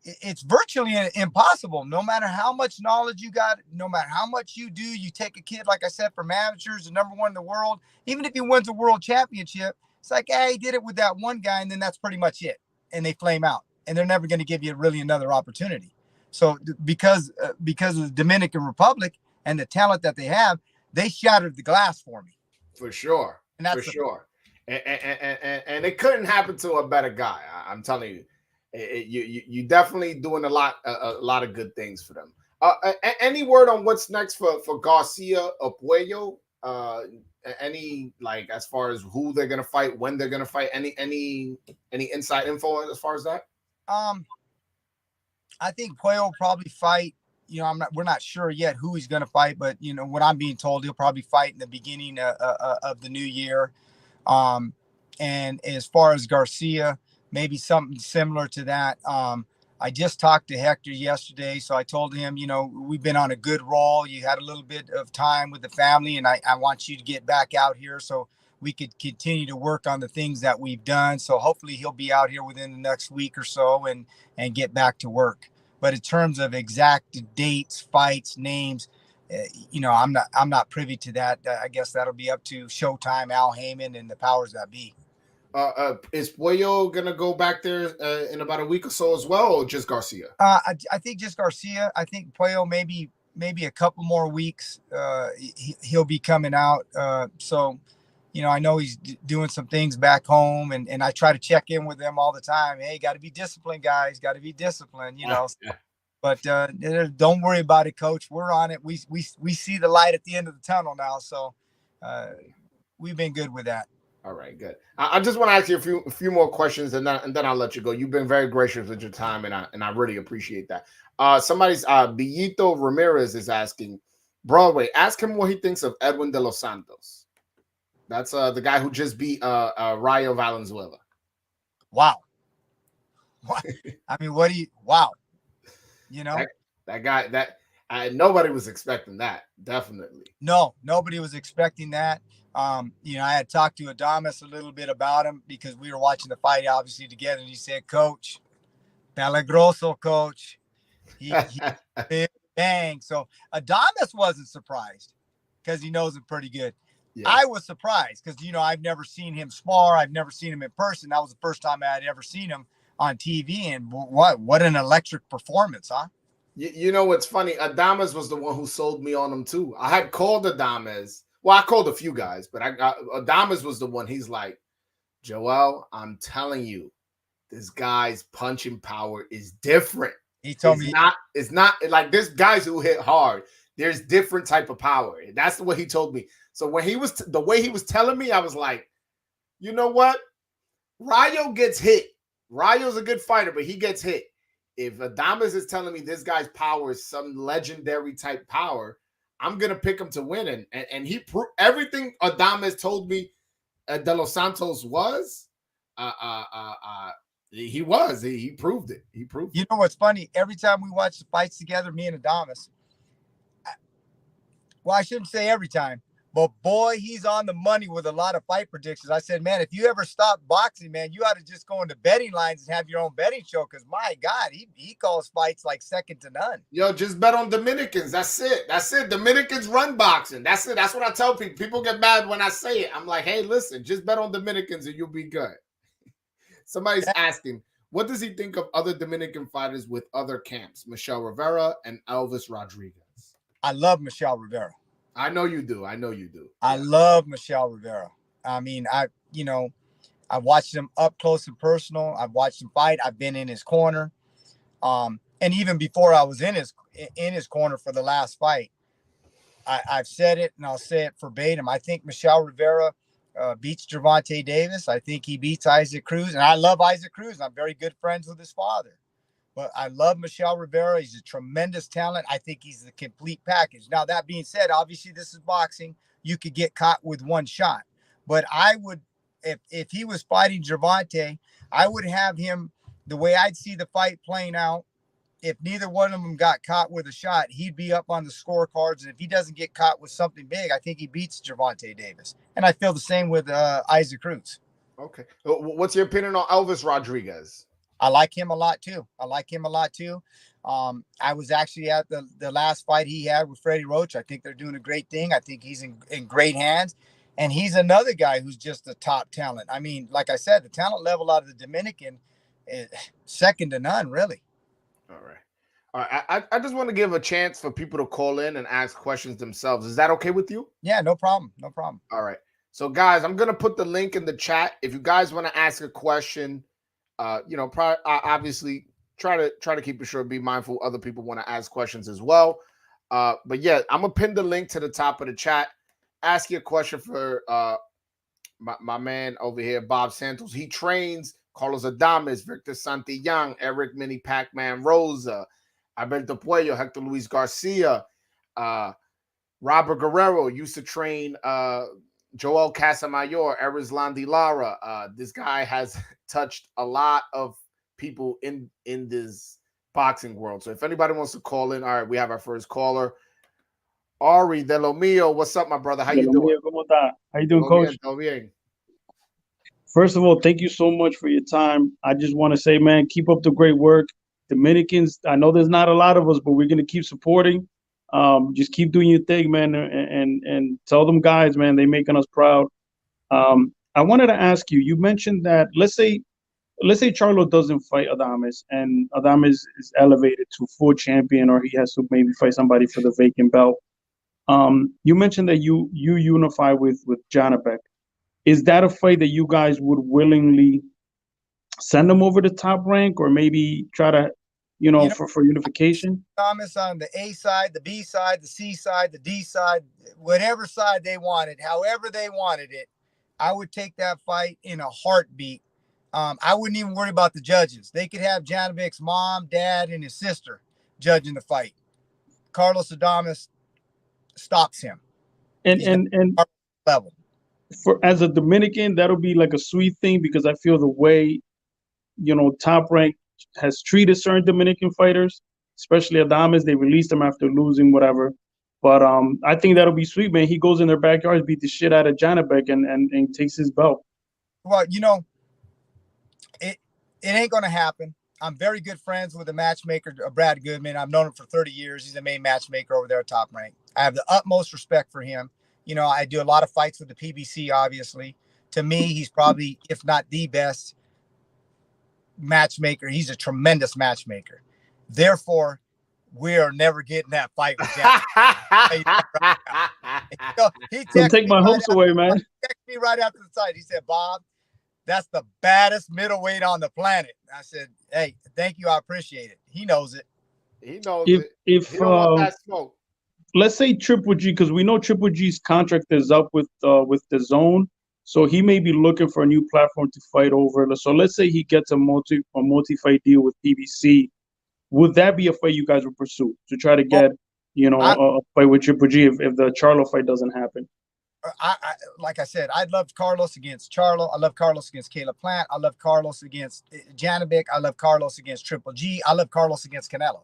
it's virtually impossible. No matter how much knowledge you got, no matter how much you do, you take a kid, like I said, from amateurs to #1 in the world, even if he wins a world championship, it's like, hey, he did it with that one guy, and then that's pretty much it. And they flame out, and they're never going to give you really another opportunity. So because of the Dominican Republic and the talent that they have, they shattered the glass for me. For sure. And that's for sure. And it couldn't happen to a better guy. I'm telling you. You definitely doing a lot of good things for them. Any word on what's next for Garcia or Puello? Any, like, as far as who they're gonna fight, when they're gonna fight? Any inside info as far as that? I think Puello will probably fight. We're not sure yet who he's gonna fight, but what I'm being told, he'll probably fight in the beginning of the new year. And as far as Garcia, maybe something similar to that. I just talked to Hector yesterday, so I told him, we've been on a good roll. You had a little bit of time with the family, and I want you to get back out here so we could continue to work on the things that we've done. So hopefully he'll be out here within the next week or so and get back to work. But in terms of exact dates, fights, names, I'm not privy to that. I guess that'll be up to Showtime, Al Heyman, and the powers that be. Is Puello gonna go back there in about a week or so as well, or just Garcia? I think just Garcia. I think Puello maybe a couple more weeks. He'll be coming out. So, I know he's doing some things back home, and I try to check in with them all the time. Hey, got to be disciplined, guys. Got to be disciplined. Yeah. But don't worry about it, Coach. We're on it. We see the light at the end of the tunnel now. So we've been good with that. All right, good. I just want to ask you a few more questions, and then I'll let you go. You've been very gracious with your time, and I really appreciate that. Somebody's Billito Ramirez is asking, Broadway, ask him what he thinks of Edwin de los Santos. That's the guy who just beat Rayo Valenzuela. Wow. What? I mean, what do you? Wow. That guy, nobody was expecting that. Definitely. No, nobody was expecting that. I had talked to Adames a little bit about him because we were watching the fight obviously together, and he said, Coach, peligroso, Coach. He bang. So Adames wasn't surprised because he knows him pretty good. Yeah. I was surprised because, I've never seen him spar. I've never seen him in person. That was the first time I had ever seen him on TV, and what an electric performance, huh? What's funny? Adames was the one who sold me on him too. I had called Adames. Well, I called a few guys, but Adames was the one. He's like, Joel, I'm telling you, this guy's punching power is different. He told me it's not like this guys who hit hard. There's different type of power. That's what he told me. So when he was the way he was telling me, I was like, you know what? Rayo gets hit. Rayo's a good fighter, but he gets hit. If Adames is telling me this guy's power is some legendary type power, I'm going to pick him to win. And he proved everything Adames told me De Los Santos was. He was. He proved it. He proved it. You know what's funny? Every time we watch the fights together, me and Adames, well, I shouldn't say every time, but boy, he's on the money with a lot of fight predictions. I said, man, if you ever stop boxing, man, you ought to just go into betting lines and have your own betting show. Because my God, he calls fights like second to none. Yo, just bet on Dominicans. That's it. That's it. Dominicans run boxing. That's it. That's what I tell people. People get mad when I say it. I'm like, hey, listen, just bet on Dominicans and you'll be good. Somebody's asking, what does he think of other Dominican fighters with other camps? Michelle Rivera and Elvis Rodriguez. I love Michelle Rivera. I know you do. I know you do. I love Michelle Rivera. I mean, I've watched him up close and personal. I've watched him fight. I've been in his corner. And even before I was in his corner for the last fight, I've said it and I'll say it verbatim. I think Michelle Rivera beats Gervonta Davis. I think he beats Isaac Cruz. And I love Isaac Cruz. I'm very good friends with his father. But I love Michelle Rivera. He's a tremendous talent. I think he's the complete package. Now, that being said, obviously this is boxing. You could get caught with one shot. But I would, if he was fighting Gervonta, I would have him the way I'd see the fight playing out. If neither one of them got caught with a shot, he'd be up on the scorecards. And if he doesn't get caught with something big, I think he beats Gervonta Davis. And I feel the same with Isaac Cruz. Okay. What's your opinion on Elvis Rodriguez? I like him a lot too. I was actually at the last fight he had with Freddie Roach. I think they're doing a great thing. I think he's in great hands. And he's another guy who's just a top talent. I mean, like I said, the talent level out of the Dominican is second to none, really. All right. All right. I just want to give a chance for people to call in and ask questions themselves. Is that okay with you? Yeah, no problem. No problem. All right. So, guys, I'm going to put the link in the chat. If you guys want to ask a question, obviously try to keep it short, be mindful other people want to ask questions as well. But yeah, I'm going to pin the link to the top of the chat. Ask your question for my man over here, Bob Santos. He trains Carlos Adames, Victor Santillán, Eric Mini Pac-Man Rosa, Alberto Puello, Hector Luis Garcia, Robert Guerrero used to train Joel Casamayor, Erislandy Lara. This guy has touched a lot of people in this boxing world. So if anybody wants to call in, all right, we have our first caller. Ari de lo mío, what's up, my brother? How you doing? ¿Cómo está? How you doing, Coach? Todo bien. First of all, thank you so much for your time. I just want to say, man, keep up the great work. Dominicans, I know there's not a lot of us, but we're going to keep supporting. Just keep doing your thing, man, and tell them guys, man, they're making us proud. I wanted to ask you, you mentioned that, let's say Charlo doesn't fight Adames and Adames is elevated to full champion, or he has to maybe fight somebody for the vacant belt. You mentioned that you unify with Janabek. Is that a fight that you guys would willingly send him over to Top Rank, or maybe try to, for unification? Thomas on the A side, the B side, the C side, the D side, whatever side they wanted, however they wanted it, I would take that fight in a heartbeat. I wouldn't even worry about the judges. They could have Janabek's mom, dad, and his sister judging the fight. Carlos Adames stops him. And level. For as a Dominican, that'll be like a sweet thing, because I feel the way, Top Rank has treated certain Dominican fighters, especially Adames, they released him after losing whatever. But I think that'll be sweet, man. He goes in their backyards, beat the shit out of Janabek, and takes his belt. Well, it ain't gonna happen. I'm very good friends with the matchmaker, Brad Goodman. I've known him for 30 years. He's the main matchmaker over there at Top Rank. I have the utmost respect for him. I do a lot of fights with the PBC, obviously. To me, he's probably, if not the best matchmaker. He's a tremendous matchmaker. Therefore, we are never getting that fight with Jack. Don't take my hopes away, man. He texted me right after the fight. He said, Bob, that's the baddest middleweight on the planet. I said, hey, thank you. I appreciate it. He knows it. He knows it. He don't want that smoke. Let's say Triple G, because we know Triple G's contract is up with the Zone, so he may be looking for a new platform to fight over. So let's say he gets a multi-fight deal with PBC. Would that be a fight you guys would pursue to try to get a fight with Triple G if the Charlo fight doesn't happen? Like I said, I'd love Carlos against Charlo. I love Carlos against Caleb Plant. I love Carlos against Janabek. I love Carlos against Triple G. I love Carlos against Canelo.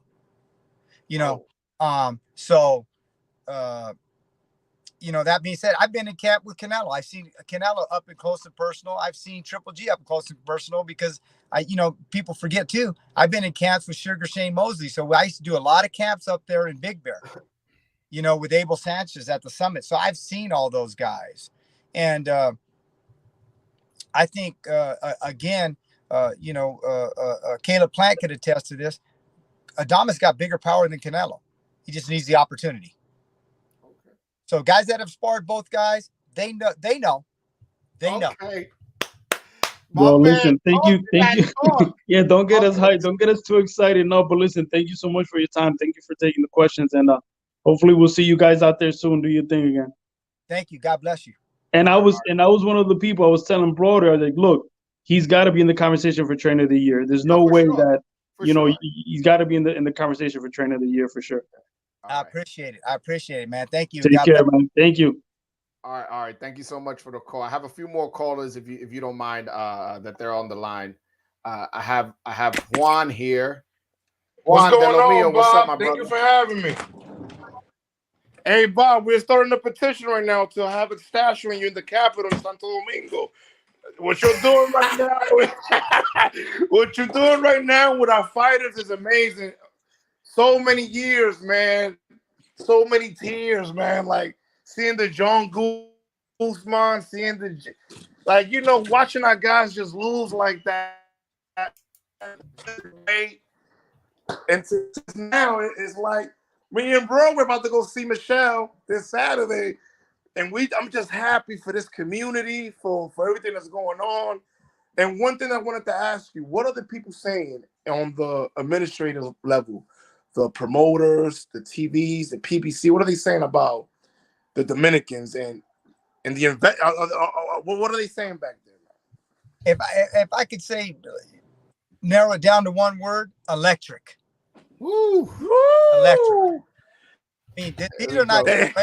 That being said, I've been in camp with Canelo. I've seen Canelo up and close and personal. I've seen Triple G up and close and personal, because people forget too. I've been in camps with Sugar Shane Mosley. So I used to do a lot of camps up there in Big Bear, with Abel Sanchez at the summit. So I've seen all those guys. And I think, Caleb Plant could attest to this. Adames got bigger power than Canelo. He just needs the opportunity. Okay. So guys that have sparred both guys, they know. Okay. Well, listen, thank you. Yeah, don't get us hyped. Don't get us too excited. No, but listen, thank you so much for your time. Thank you for taking the questions, and hopefully we'll see you guys out there soon. Do your thing again. Thank you. God bless you. And I was one of the people I was telling Broder, like, look, he's got to be in the conversation for Trainer of the Year. There's no way that you know, he's got to be in the conversation for trainer of the year for sure. I appreciate it. I appreciate it, man. Thank you. Take care, man. Thank you. All right. Thank you so much for the call. I have a few more callers if you don't mind that they're on the line. I have Juan here. Juan, what's going on, Bob? What's up, my brother? Thank you for having me. Hey, Bob, we're starting a petition right now to have a statue in you in the capital in Santo Domingo. What you're doing right now, what you're doing right now with our fighters is amazing. So many years, man. So many tears, man. Like seeing the John Guzman, seeing the, like, you know, watching our guys just lose like that. And now it's like me and bro, we're about to go see Michelle this Saturday. And I'm just happy for this community, for everything that's going on. And one thing I wanted to ask you, what are the people saying on the administrative level? The promoters, the TVs, the PBC, what are they saying about the Dominicans and the what are they saying back there? If I could say, narrow it down to one word, electric. Woo! Electric. I mean, these are not just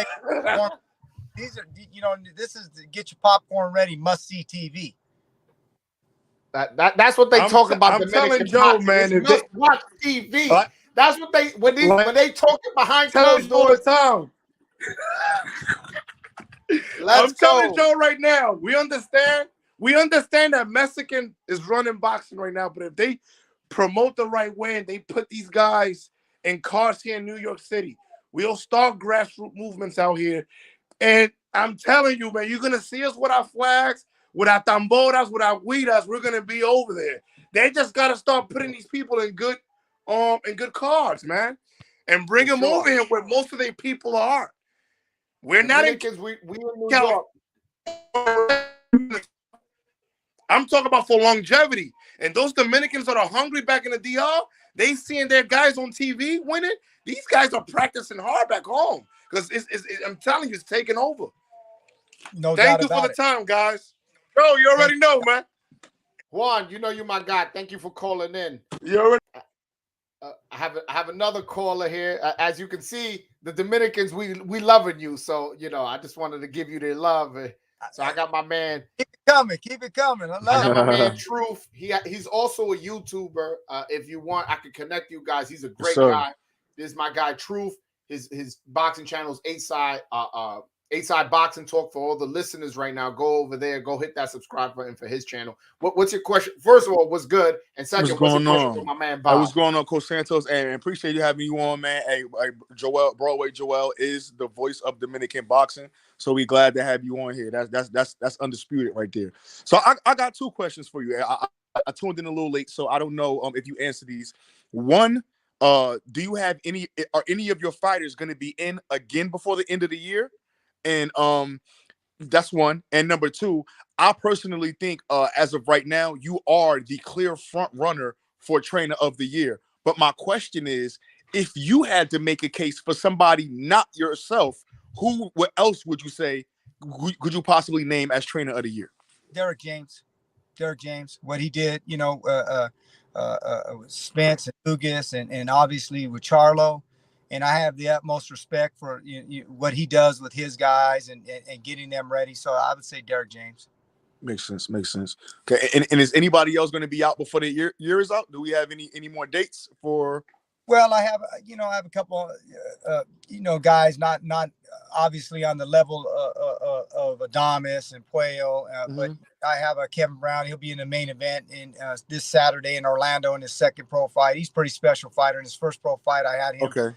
these are, you know, this is to get your popcorn ready, must see TV. That's what they talk about. I'm telling Joe, man, if must watch TV. That's what they when they talking behind closed doors all the time. I'm telling Joe right now, we understand that Mexican is running boxing right now, but if they promote the right way and they put these guys in cars here in New York City, we'll start grassroots movements out here. And I'm telling you, man, you're gonna see us with our flags, with our tamboras, with our guidas. We're gonna be over there. They just gotta start putting these people in good cars, man, and bring them over here where most of their people are. We're not in we in New York. I'm talking about for longevity. And those Dominicans that are hungry back in the DR, they seeing their guys on TV winning. These guys are practicing hard back home because I'm telling you, it's taking over. No Thank doubt you for about the it. time, guys. Bro, you already know, man. Juan, you know you're my guy. Thank you for calling in. You already. I have another caller here. As you can see, the Dominicans, we loving you. So, you know, I just wanted to give you their love. So I got my man. Keep it coming. Keep it coming. I got my man Truth. He's also a YouTuber. If you want, I can connect you guys. He's a great guy. This is my guy Truth. His boxing channel is 8 Side Boxing Talk. For all the listeners right now, go over there. Go hit that subscribe button for his channel. What's your question? First of all, what's good? And second, what's your question for my man Bob? What's going on, Coach Santos? And appreciate you having you on, man. Hey, Broadway Joel is the voice of Dominican boxing. So we glad to have you on here. That's undisputed right there. So I got two questions for you. I tuned in a little late, so I don't know if you answer these. One, do you have are any of your fighters going to be in again before the end of the year? And that's one. And number two, I personally think as of right now, you are the clear front runner for trainer of the year. But my question is, if you had to make a case for somebody not yourself, what else would you say could you possibly name as trainer of the year? Derek James, what he did, you know, with Spence and Lucas and obviously with Charlo. And I have the utmost respect for what he does with his guys and getting them ready. So I would say Derek James. Makes sense. Okay. And is anybody else going to be out before the year is out? Do we have any more dates for? Well, I have a couple, guys not obviously on the level of Adames and Puello, but I have a Kevin Brown. He'll be in the main event in this Saturday in Orlando in his second pro fight. He's a pretty special fighter. In his first pro fight, I had him. Okay.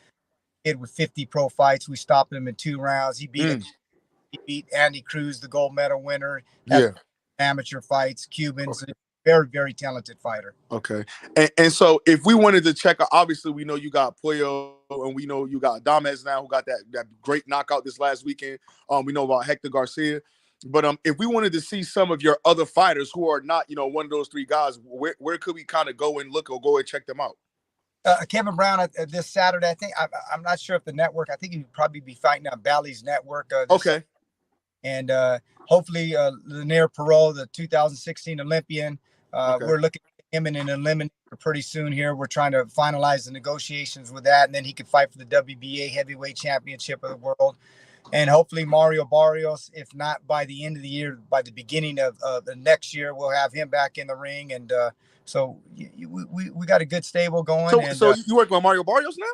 With 50 pro fights. We stopped him in 2 rounds. He beat Andy Cruz, the gold medal winner. Amateur fights, Cubans. Very, very talented fighter. Okay. And so if we wanted to check out, obviously we know you got Puello and we know you got Adames now, who got that great knockout this last weekend. We know about Hector Garcia. But if we wanted to see some of your other fighters who are not, one of those 3 guys, where could we kind of go and look or go and check them out? Kevin Brown this Saturday. I think I'm not sure if the network. I think he'd probably be fighting on Bally's network. Okay. And hopefully Lanier Perot, the 2016 Olympian. We're looking at him in an eliminator pretty soon here. We're trying to finalize the negotiations with that, and then he could fight for the WBA heavyweight championship of the world. And hopefully Mario Barrios, if not by the end of the year, by the beginning of the next year, we'll have him back in the ring. And so we got a good stable going. So you work with Mario Barrios now?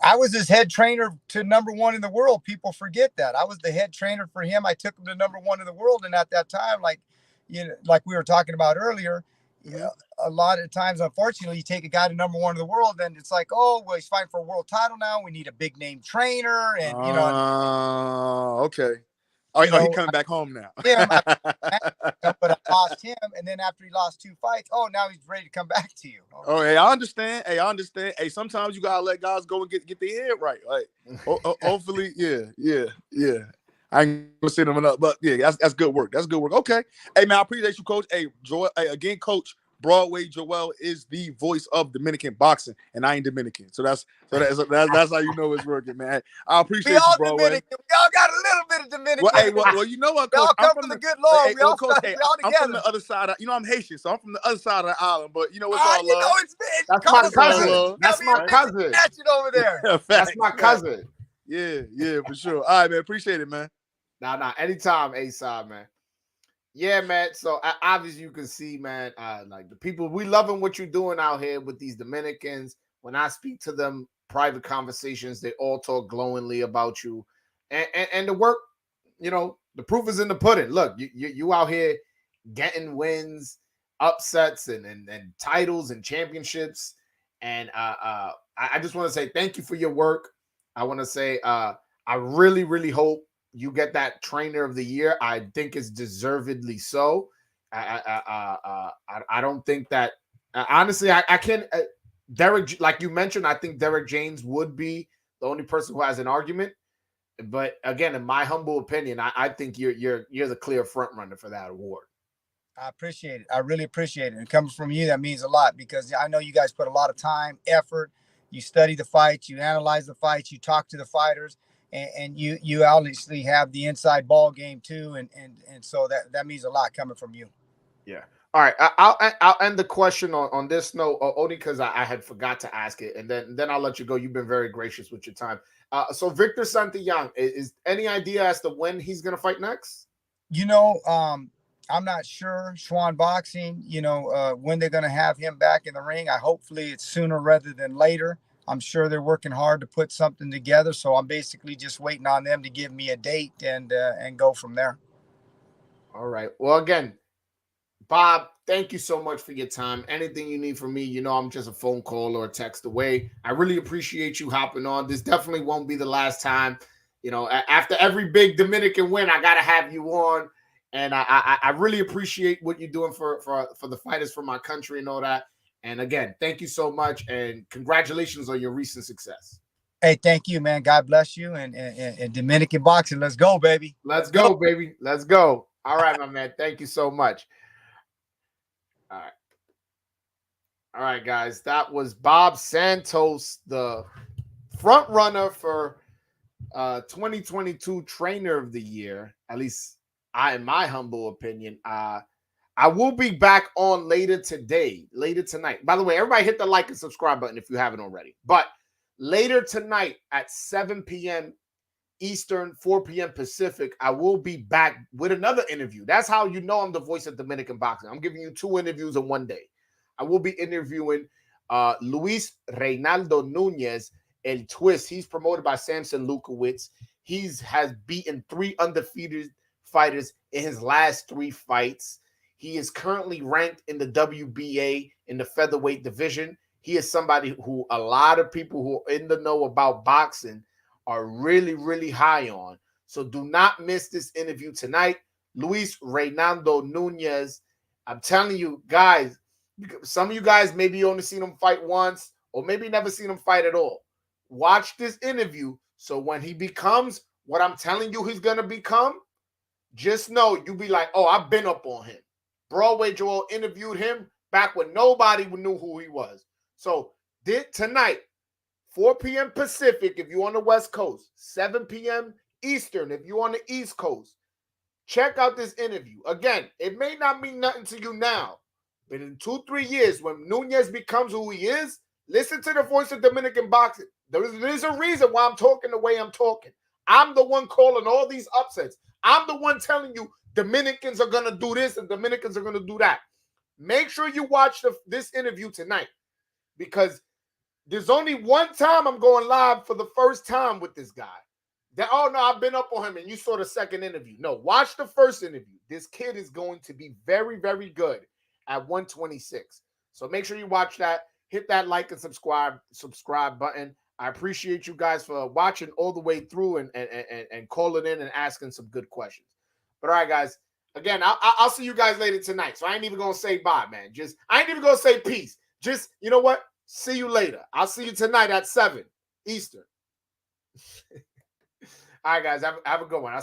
I was his head trainer to #1 in the world. People forget that. I was the head trainer for him. I took him to #1 in the world. And at that time, like we were talking about earlier, a lot of times, unfortunately, you take a guy to #1 in the world, and it's like, oh, well, he's fighting for a world title now. We need a big name trainer, and okay. Oh, he's coming back home now. But I lost him, and then after he lost 2 fights, now he's ready to come back to you. Oh, hey, I understand. Hey, sometimes you gotta let guys go and get their head right. Like, hopefully, yeah. I ain't gonna say them enough, but yeah, that's good work. That's good work. Okay. Hey, man, I appreciate you, Coach. Hey, Joel. Hey, again, Coach. Broadway Joel is the voice of Dominican boxing, and I ain't Dominican, so that's how you know it's working, man. I appreciate you, Broadway. Dominican. We all got a little bit of Dominican. Well, you know what, Coach? We all come from the good Lord. We all Coach, we all I'm together. from the other side. I'm Haitian, so I'm from the other side of the island. But you know what's all you love? know That's my cousin. That's my cousin. Over there. That's my cousin. Yeah, for sure. All right, man. Appreciate it, man. Nah. Anytime, A-side, man. Yeah, man. So obviously you can see, man, like the people, we loving what you're doing out here with these Dominicans. When I speak to them, private conversations, they all talk glowingly about you. And the work, the proof is in the pudding. Look, you out here getting wins, upsets, and titles and championships. And I just want to say thank you for your work. I want to say I really, really hope you get that trainer of the year. I think it's deservedly so. I don't think that honestly I can't. Derek, like you mentioned, I think Derek James would be the only person who has an argument. But again, in my humble opinion, I think you're the clear front runner for that award. I appreciate it. I really appreciate it. And coming from you, that means a lot because I know you guys put a lot of time, effort. You study the fights, you analyze the fights, you talk to the fighters. And you obviously have the inside ball game too, and so that means a lot coming from you. Yeah. All right. I'll end the question on this note, only because I had forgot to ask it, and then I'll let you go. You've been very gracious with your time. So Victor Santillán, is any idea as to when he's gonna fight next? I'm not sure. Schwan Boxing, when they're gonna have him back in the ring. Hopefully it's sooner rather than later. I'm sure they're working hard to put something together. So I'm basically just waiting on them to give me a date and go from there. All right. Well, again, Bob, thank you so much for your time. Anything you need from me, I'm just a phone call or a text away. I really appreciate you hopping on. This definitely won't be the last time. After every big Dominican win, I got to have you on. And I really appreciate what you're doing for the fighters for my country and all that. And again, thank you so much, and congratulations on your recent success. Hey, thank you, man. God bless you, and Dominican boxing. Let's go, baby. Let's go, baby. Let's go. All right, my man. Thank you so much. All right, guys. That was Bob Santos, the front runner for 2022 Trainer of the Year. At least in my humble opinion. I will be back on later tonight. By the way, everybody hit the like and subscribe button if you haven't already. But later tonight at 7 p.m. Eastern, 4 p.m. Pacific, I will be back with another interview. That's how you know I'm the voice of Dominican boxing. I'm giving you 2 interviews in one day. I will be interviewing Luis Reynaldo Nunez, El Twist. He's promoted by Samson Lukowitz. He has beaten 3 undefeated fighters in his last 3 fights. He is currently ranked in the WBA in the featherweight division. He is somebody who a lot of people who are in the know about boxing are really, really high on. So do not miss this interview tonight. Luis Reynaldo Nunez. I'm telling you, guys, some of you guys maybe only seen him fight once or maybe never seen him fight at all. Watch this interview so when he becomes what I'm telling you he's going to become, just know you'll be like, oh, I've been up on him. Broadway Joel interviewed him back when nobody knew who he was. So tonight, 4 p.m. Pacific, if you're on the West Coast, 7 p.m. Eastern, if you're on the East Coast, check out this interview. Again, it may not mean nothing to you now, But in 2-3 years, when Nunez becomes who he is, listen to the voice of Dominican boxing. There's a reason why I'm talking the way I'm talking. I'm the one calling all these upsets. I'm the one telling you Dominicans are going to do this and Dominicans are going to do that. Make sure you watch this interview tonight, because there's only one time I'm going live for the first time with this guy. Oh, no, I've been up on him, and you saw the second interview. No, watch the first interview. This kid is going to be very, very good at 126. So make sure you watch that. Hit that like and subscribe button. I appreciate you guys for watching all the way through and calling in and asking some good questions. But all right, guys, again, I'll see you guys later tonight. So I ain't even going to say bye, man. I ain't even going to say peace. Just, you know what? See you later. I'll see you tonight at 7 Eastern. All right, guys, have a good one.